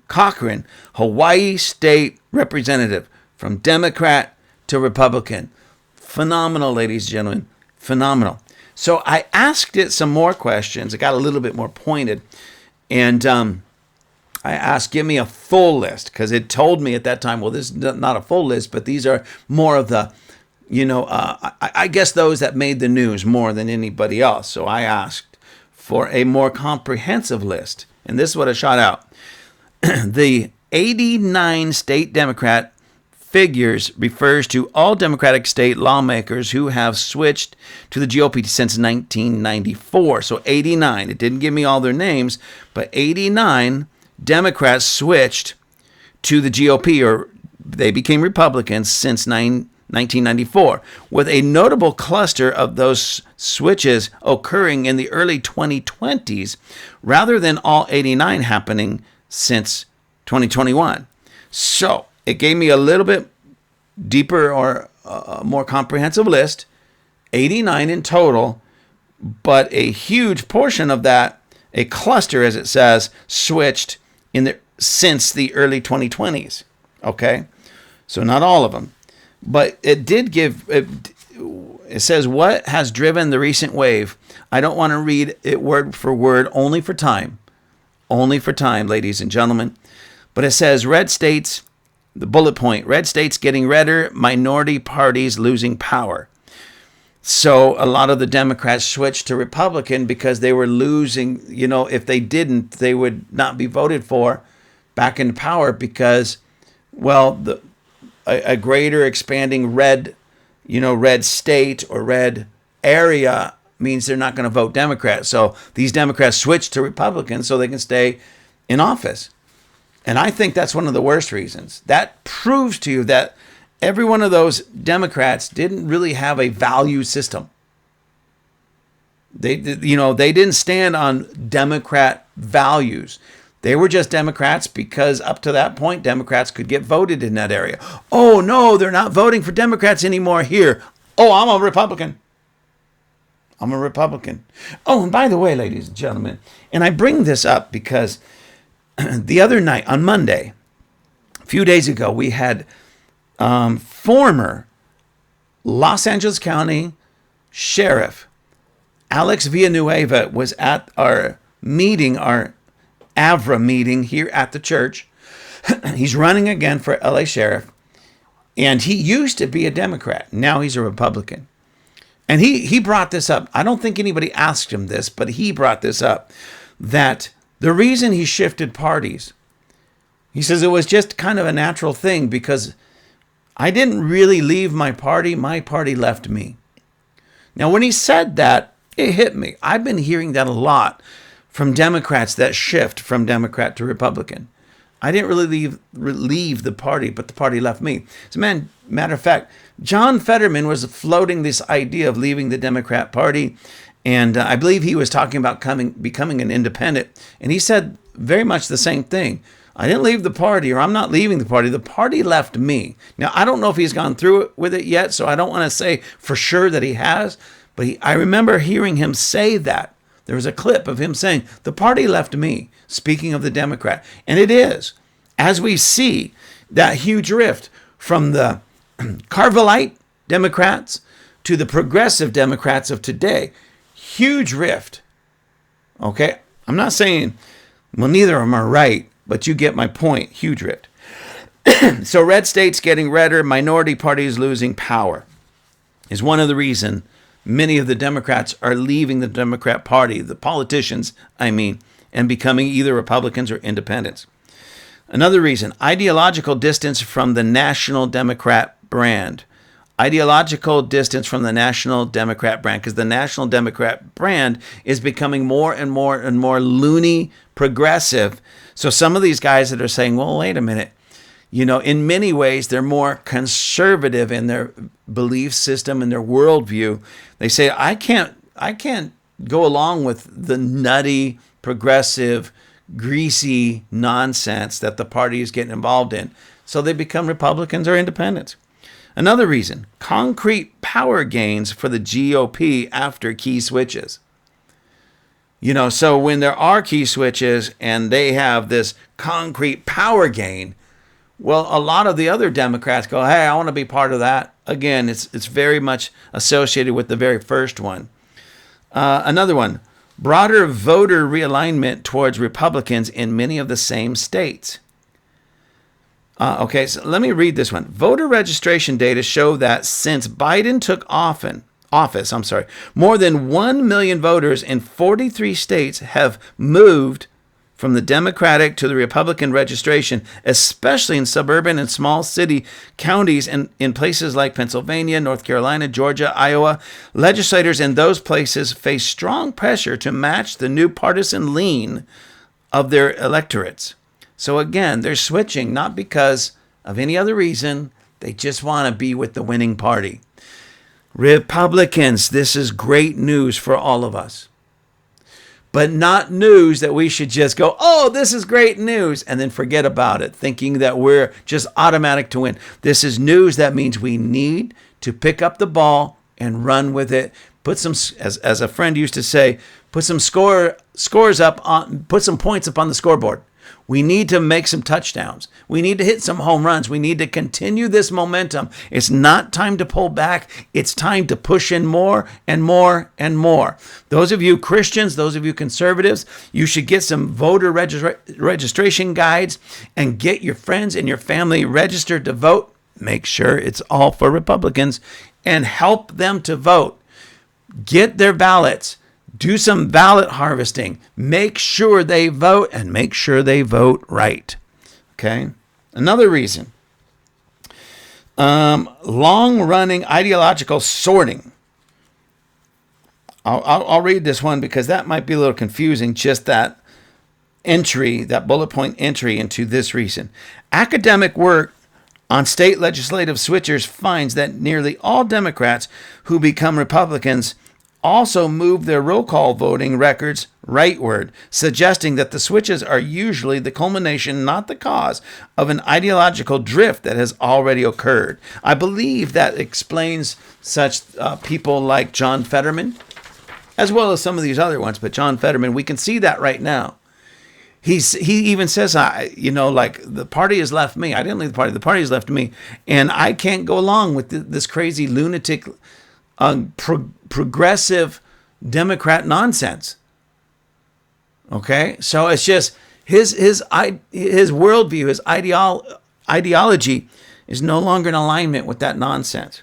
Cochran, Hawaii State Representative, from Democrat to Republican. Phenomenal, ladies and gentlemen. Phenomenal. So I asked it some more questions. It got a little bit more pointed. And I asked, give me a full list, because it told me at that time, well, this is not a full list, but these are more of the, I guess those that made the news more than anybody else. So I asked for a more comprehensive list. And this is what I shot out. The 89 state Democrat figures refers to all Democratic state lawmakers who have switched to the GOP since 1994. So 89. It didn't give me all their names, but 89 Democrats switched to the GOP, or they became Republicans since 1994, with a notable cluster of those switches occurring in the early 2020s, rather than all 89 happening since 2021. So it gave me a little bit deeper or a more comprehensive list, 89 in total, but a huge portion of that, a cluster as it says, switched since the early 2020s. Okay, so not all of them, but it did give. It says, what has driven the recent wave? I don't want to read it word for word, only for time, ladies and gentlemen. But it says red states, the bullet point, red states getting redder, minority parties losing power. So a lot of the Democrats switched to Republican because they were losing, if they didn't, they would not be voted for back into power because, well, a greater expanding red state or red area means they're not going to vote Democrat. So these Democrats switched to Republicans so they can stay in office. And I think that's one of the worst reasons. That proves to you that every one of those Democrats didn't really have a value system. They didn't stand on Democrat values. They were just Democrats because up to that point, Democrats could get voted in that area. Oh, no, they're not voting for Democrats anymore here. Oh, I'm a Republican. Oh, and by the way, ladies and gentlemen, and I bring this up because the other night, on Monday, few days ago, we had former Los Angeles County Sheriff Alex Villanueva was at our meeting, our AVRA meeting here at the church. He's running again for LA Sheriff. And he used to be a Democrat. Now he's a Republican. And he brought this up. I don't think anybody asked him this, but he brought this up, that the reason he shifted parties, he says it was just kind of a natural thing because I didn't really leave my party left me. Now, when he said that, it hit me. I've been hearing that a lot from Democrats that shift from Democrat to Republican. I didn't really leave the party, but the party left me. As a matter of fact, John Fetterman was floating this idea of leaving the Democrat Party, and I believe he was talking about becoming an independent, and he said very much the same thing. I didn't leave the party, or I'm not leaving the party left me. Now, I don't know if he's gone through with it yet, so I don't want to say for sure that he has, but I remember hearing him say that. There was a clip of him saying, the party left me, speaking of the Democrat. And it is, as we see that huge rift from the Carvillite Democrats to the progressive Democrats of today. Huge rift. Okay? I'm not saying, well, neither of them are right, but you get my point. Huge rift. So red states getting redder, minority parties losing power is one of the reasons many of the Democrats are leaving the Democrat Party, the politicians, and becoming either Republicans or independents. Another reason, ideological distance from the National Democrat brand. Ideological distance from the National Democrat brand, because the National Democrat brand is becoming more and more and more loony progressive. So some of these guys that are saying, well, wait a minute, in many ways, they're more conservative in their belief system and their worldview. They say, I can't go along with the nutty, progressive, greasy nonsense that the party is getting involved in. So they become Republicans or independents. Another reason, concrete power gains for the GOP after key switches. So when there are key switches and they have this concrete power gain, well, a lot of the other Democrats go, hey, I want to be part of that. Again, it's very much associated with the very first one. Another one, broader voter realignment towards Republicans in many of the same states. Okay, so let me read this one. Voter registration data show that since Biden took office, more than 1 million voters in 43 states have moved from the Democratic to the Republican registration, especially in suburban and small city counties and in places like Pennsylvania, North Carolina, Georgia, Iowa. Legislators in those places face strong pressure to match the new partisan lean of their electorates. So again, they're switching not because of any other reason. They just want to be with the winning party. Republicans, this is great news for all of us. But not news that we should just go, oh, this is great news, and then forget about it, thinking that we're just automatic to win. This is news that means we need to pick up the ball and run with it. Put some, as a friend used to say, put some scores up on, put some points up on the scoreboard. We need to make some touchdowns. We need to hit some home runs. We need to continue this momentum. It's not time to pull back. It's time to push in more and more and more. Those of you Christians, those of you conservatives, you should get some voter registration guides and get your friends and your family registered to vote. Make sure it's all for Republicans and help them to vote. Get their ballots. Do some ballot harvesting. Make sure they vote and make sure they vote right. Okay? Another reason. Long-running ideological sorting. I'll read this one because that might be a little confusing, just that entry, that bullet point entry into this reason. Academic work on state legislative switchers finds that nearly all Democrats who become Republicans also move their roll call voting records rightward, suggesting that the switches are usually the culmination, not the cause, of an ideological drift that has already occurred. I believe that explains such people like John Fetterman, as well as some of these other ones, but John Fetterman, we can see that right now. He even says, like the party has left me. I didn't leave the party. The party has left me. And I can't go along with this crazy lunatic, progressive Democrat nonsense. Okay. So it's just his worldview, his ideology is no longer in alignment with that nonsense.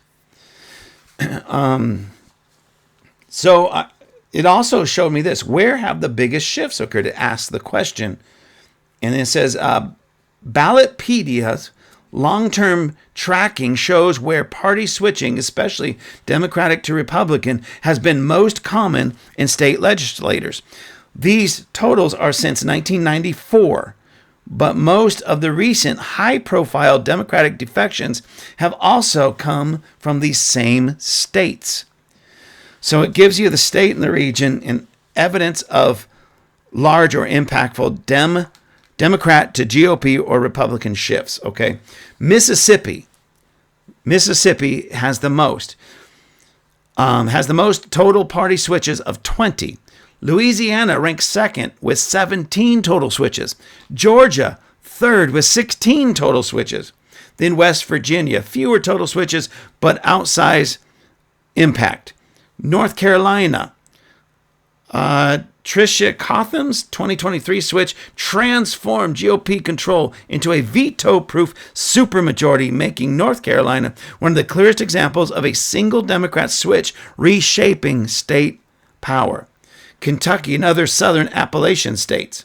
It also showed me this. Where have the biggest shifts occurred? It asks the question. And it says, Ballotpedia's long-term tracking shows where party switching, especially Democratic to Republican, has been most common in state legislators. These totals are since 1994, but most of the recent high-profile Democratic defections have also come from these same states. So it gives you the state and the region and evidence of large or impactful Democrat to GOP or Republican shifts. Okay, Mississippi has the most. Total party switches of 20. Louisiana ranks second with 17 total switches. Georgia third with 16 total switches. Then West Virginia, fewer total switches but outsized impact. North Carolina, Tricia Cotham's 2023 switch transformed GOP control into a veto-proof supermajority, making North Carolina one of the clearest examples of a single Democrat switch reshaping state power. Kentucky and other southern Appalachian states.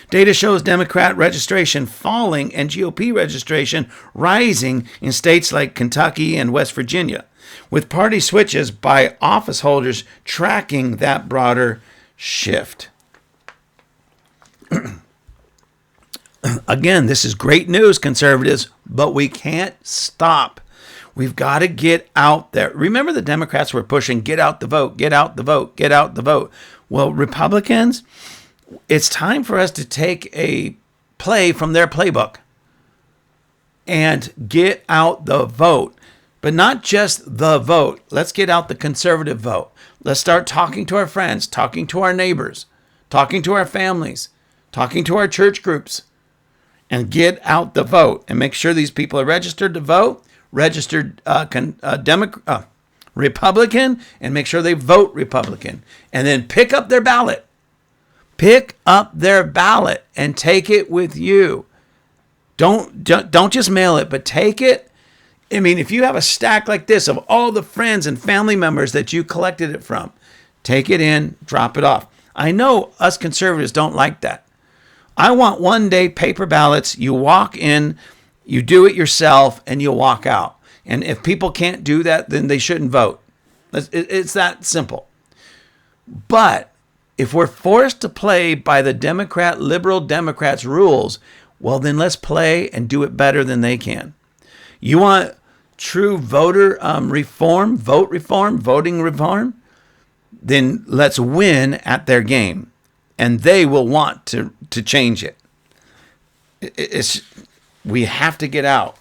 Data shows Democrat registration falling and GOP registration rising in states like Kentucky and West Virginia, with party switches by office holders tracking that broader shift. Again, this is great news, conservatives, but we can't stop. We've got to get out there. Remember, the Democrats were pushing, get out the vote, get out the vote, get out the vote. Well, Republicans, it's time for us to take a play from their playbook and get out the vote. But not just the vote. Let's get out the conservative vote. Let's start talking to our friends, talking to our neighbors, talking to our families, talking to our church groups, and get out the vote and make sure these people are registered to vote, registered Republican, and make sure they vote Republican. And then pick up their ballot. Pick up their ballot and take it with you. Don't just mail it, but take it. I mean, if you have a stack like this of all the friends and family members that you collected it from, take it in, drop it off. I know us conservatives don't like that. I want one-day paper ballots. You walk in, you do it yourself, and you walk out. And if people can't do that, then they shouldn't vote. It's that simple. But if we're forced to play by the liberal Democrats' rules, well, then let's play and do it better than they can. You want true voter reform, voting reform, then let's win at their game. And they will want to change it. We have to get out.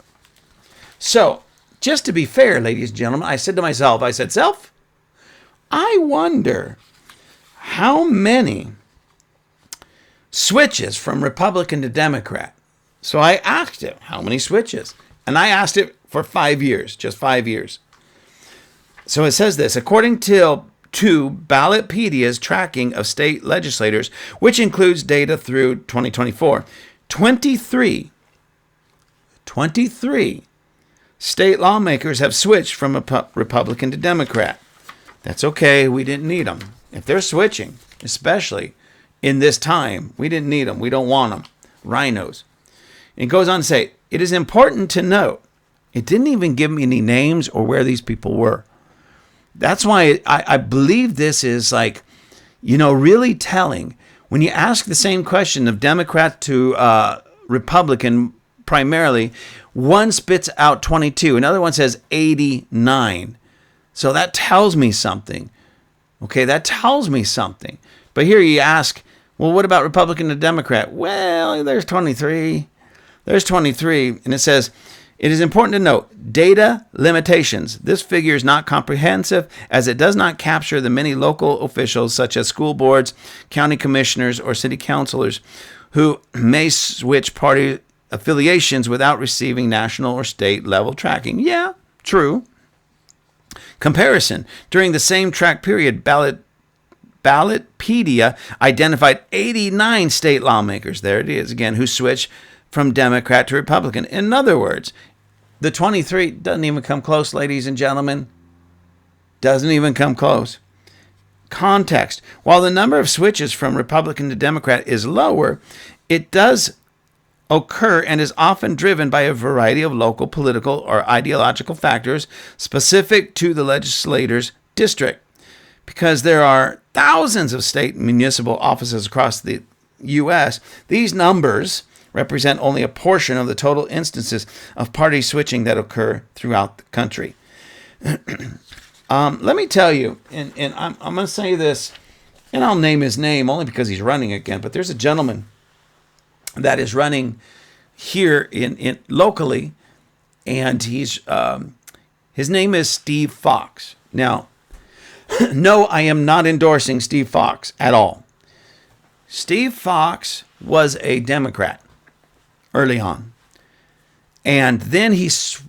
So, just to be fair, ladies and gentlemen, I said to myself, Self, I wonder how many switches from Republican to Democrat. So I asked him, how many switches? And I asked it for 5 years, just 5 years. So it says this, according to Ballotpedia's tracking of state legislators, which includes data through 2024, 23 state lawmakers have switched from a Republican to Democrat. That's okay, we didn't need them. If they're switching, especially in this time, we didn't need them. We don't want them. Rhinos. And it goes on to say, it is important to note, it didn't even give me any names or where these people were. That's why I believe this is really telling. When you ask the same question of Democrat to Republican primarily, one spits out 22, another one says 89. So that tells me something. Okay, that tells me something. But here you ask, well, what about Republican to Democrat? Well, there's 23. There's 23. And it says, It is important to note data limitations. This figure is not comprehensive as it does not capture the many local officials such as school boards, county commissioners, or city councilors who may switch party affiliations without receiving national or state level tracking. Yeah, true. Comparison. During the same track period, Ballotpedia identified 89 state lawmakers, there it is again, who switched from Democrat to Republican. In other words, the 23 doesn't even come close, ladies and gentlemen. Doesn't even come close. Context. While the number of switches from Republican to Democrat is lower, it does occur and is often driven by a variety of local political or ideological factors specific to the legislator's district. Because there are thousands of state and municipal offices across the U.S., these numbers represent only a portion of the total instances of party switching that occur throughout the country. Let me tell you, and I'm going to say this, and I'll name his name only because he's running again, but there's a gentleman that is running here in locally, and his name is Steve Fox. Now, no, I am not endorsing Steve Fox at all. Steve Fox was a Democrat early on. And then he was,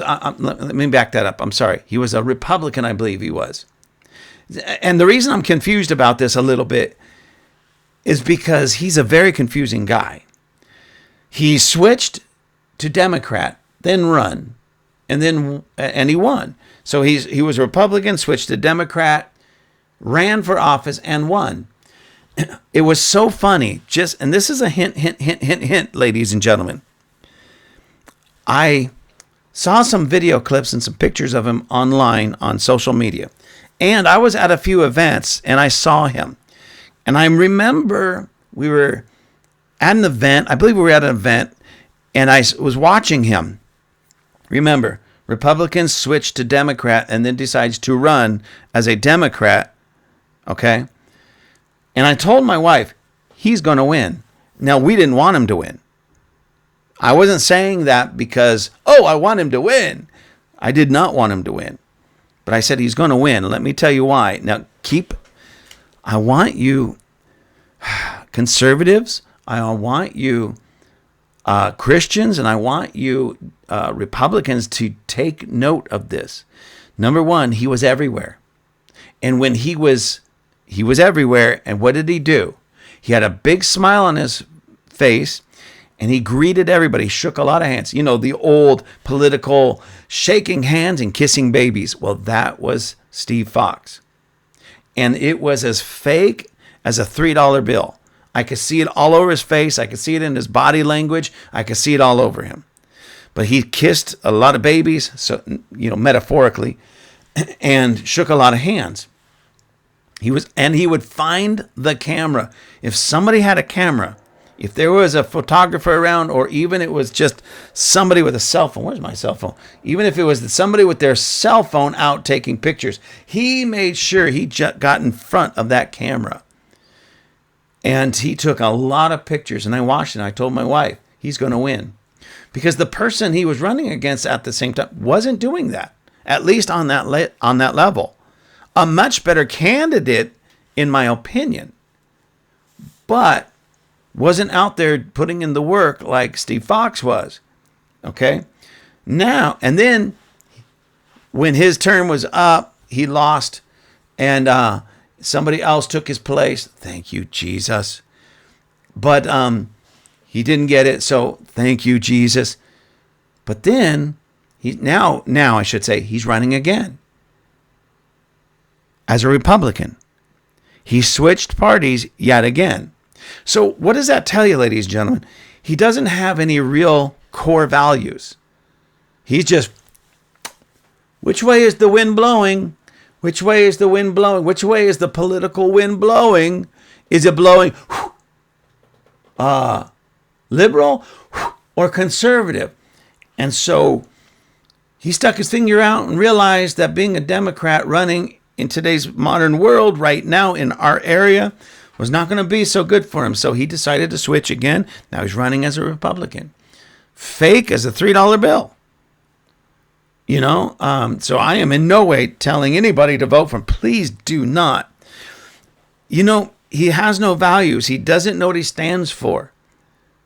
let me back that up. I'm sorry. He was a Republican, I believe he was. And the reason I'm confused about this a little bit is because he's a very confusing guy. He switched to Democrat, then run, and he won. So he was a Republican, switched to Democrat, ran for office, and won. It was so funny. And this is a hint, ladies and gentlemen. I saw some video clips and some pictures of him online on social media. And I was at a few events and I saw him. And I remember we were at an event. I believe we were at an event and I was watching him. Remember, Republicans switched to Democrat and then decides to run as a Democrat. Okay. And I told my wife, he's going to win. Now, we didn't want him to win. I wasn't saying that because, I want him to win. I did not want him to win. But I said he's going to win. Let me tell you why. Now, I want you conservatives, I want you Christians, and I want you Republicans to take note of this. Number one, he was everywhere. And when he was everywhere, and what did he do? He had a big smile on his face, and he greeted everybody, shook a lot of hands. You know, the old political shaking hands and kissing babies. Well, that was Steve Fox. And it was as fake as a $3 bill. I could see it all over his face. I could see it in his body language. I could see it all over him. But he kissed a lot of babies, so metaphorically, and shook a lot of hands. He would find the camera. If somebody had a camera, if there was a photographer around, or even it was just somebody with a cell phone. Where's my cell phone? Even if it was somebody with their cell phone out taking pictures, he made sure he got in front of that camera. And he took a lot of pictures, and I watched it. And I told my wife, he's going to win. Because the person he was running against at the same time wasn't doing that, at least on that level. A much better candidate, in my opinion, but wasn't out there putting in the work like Steve Fox was. Okay? Now, and then when his term was up, he lost, and somebody else took his place. Thank you, Jesus. But he didn't get it, so thank you, Jesus. But then, now I should say, he's running again as a Republican. He switched parties yet again. So what does that tell you, ladies and gentlemen? He doesn't have any real core values. He's just, which way is the wind blowing? Which way is the wind blowing? Which way is the political wind blowing? Is it blowing liberal or conservative? And so he stuck his finger out and realized that being a Democrat running in today's modern world right now in our area was not going to be so good for him. So he decided to switch again. Now he's running as a Republican. fake as a $3 bill. So I am in no way telling anybody to vote for him. Please do not. He has no values. He doesn't know what he stands for.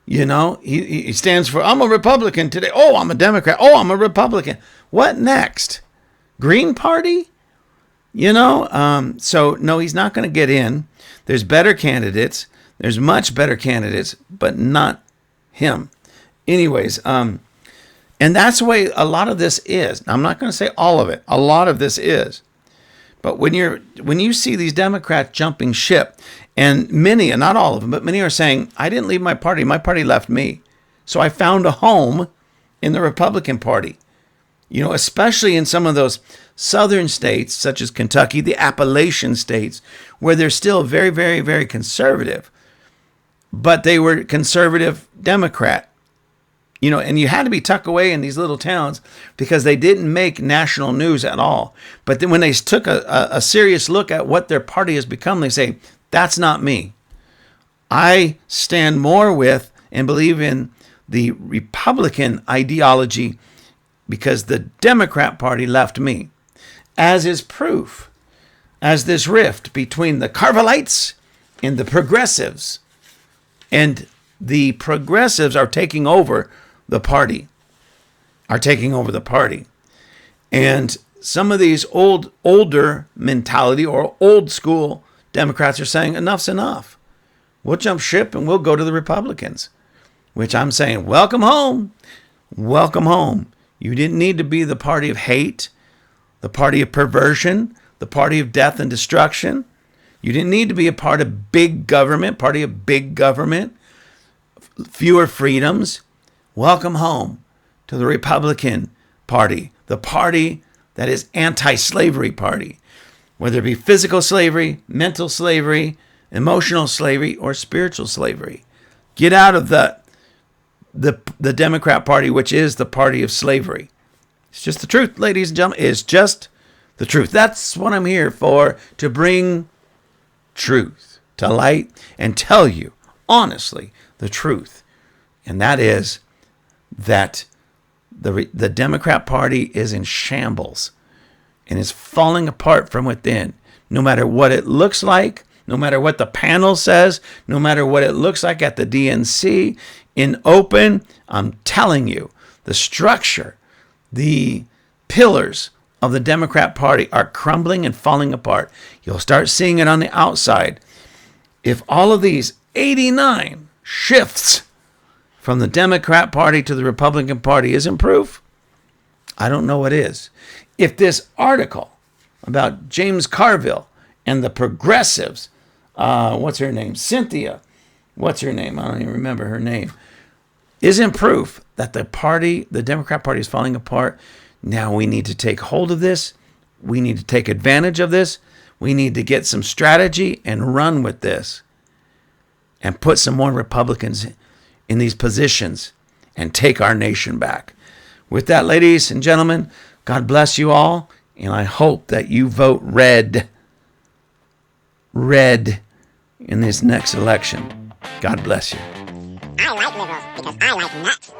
He stands for, I'm a Republican today. Oh, I'm a Democrat. Oh, I'm a Republican. What next? Green Party? So no, he's not going to get in. There's better candidates. There's much better candidates, but not him. Anyways, and that's the way a lot of this is. I'm not going to say all of it. A lot of this is. But when you see these Democrats jumping ship, and many, and not all of them, but many are saying, I didn't leave my party. My party left me. So I found a home in the Republican Party. Especially in some of those southern states, such as Kentucky, the Appalachian states, where they're still very, very, very conservative. But they were conservative Democrat. And you had to be tucked away in these little towns because they didn't make national news at all. But then when they took a serious look at what their party has become, they say, that's not me. I stand more with and believe in the Republican ideology because the Democrat Party left me. As is proof, as this rift between the Carvillites and the progressives. And the progressives are taking over the party. And some of these older mentality or old school Democrats are saying enough's enough. We'll jump ship and we'll go to the Republicans. Which I'm saying, welcome home. Welcome home. You didn't need to be the party of hate, the party of perversion, the party of death and destruction. You didn't need to be a part of big government, fewer freedoms. Welcome home to the Republican Party, the party that is anti-slavery party, whether it be physical slavery, mental slavery, emotional slavery, or spiritual slavery. Get out of the Democrat Party, which is the party of slavery. It's just the truth, ladies and gentlemen. It's just the truth. That's what I'm here for, to bring truth to light and tell you, honestly, the truth. And that is that the Democrat Party is in shambles and is falling apart from within. No matter what it looks like, no matter what the panel says, no matter what it looks like at the DNC, in open, I'm telling you, the structure, the pillars of the Democrat Party are crumbling and falling apart. You'll start seeing it on the outside. If all of these 89 shifts from the Democrat Party to the Republican Party isn't proof, I don't know what is. If this article about James Carville and the progressives, what's her name? Cynthia, what's her name? I don't even remember her name. Isn't proof that the Democrat Party is falling apart. Now we need to take hold of this. We need to take advantage of this. We need to get some strategy and run with this and put some more Republicans in these positions and take our nation back. With that, ladies and gentlemen, God bless you all, and I hope that you vote red in this next election. God bless you. I like liberals because I like nuts.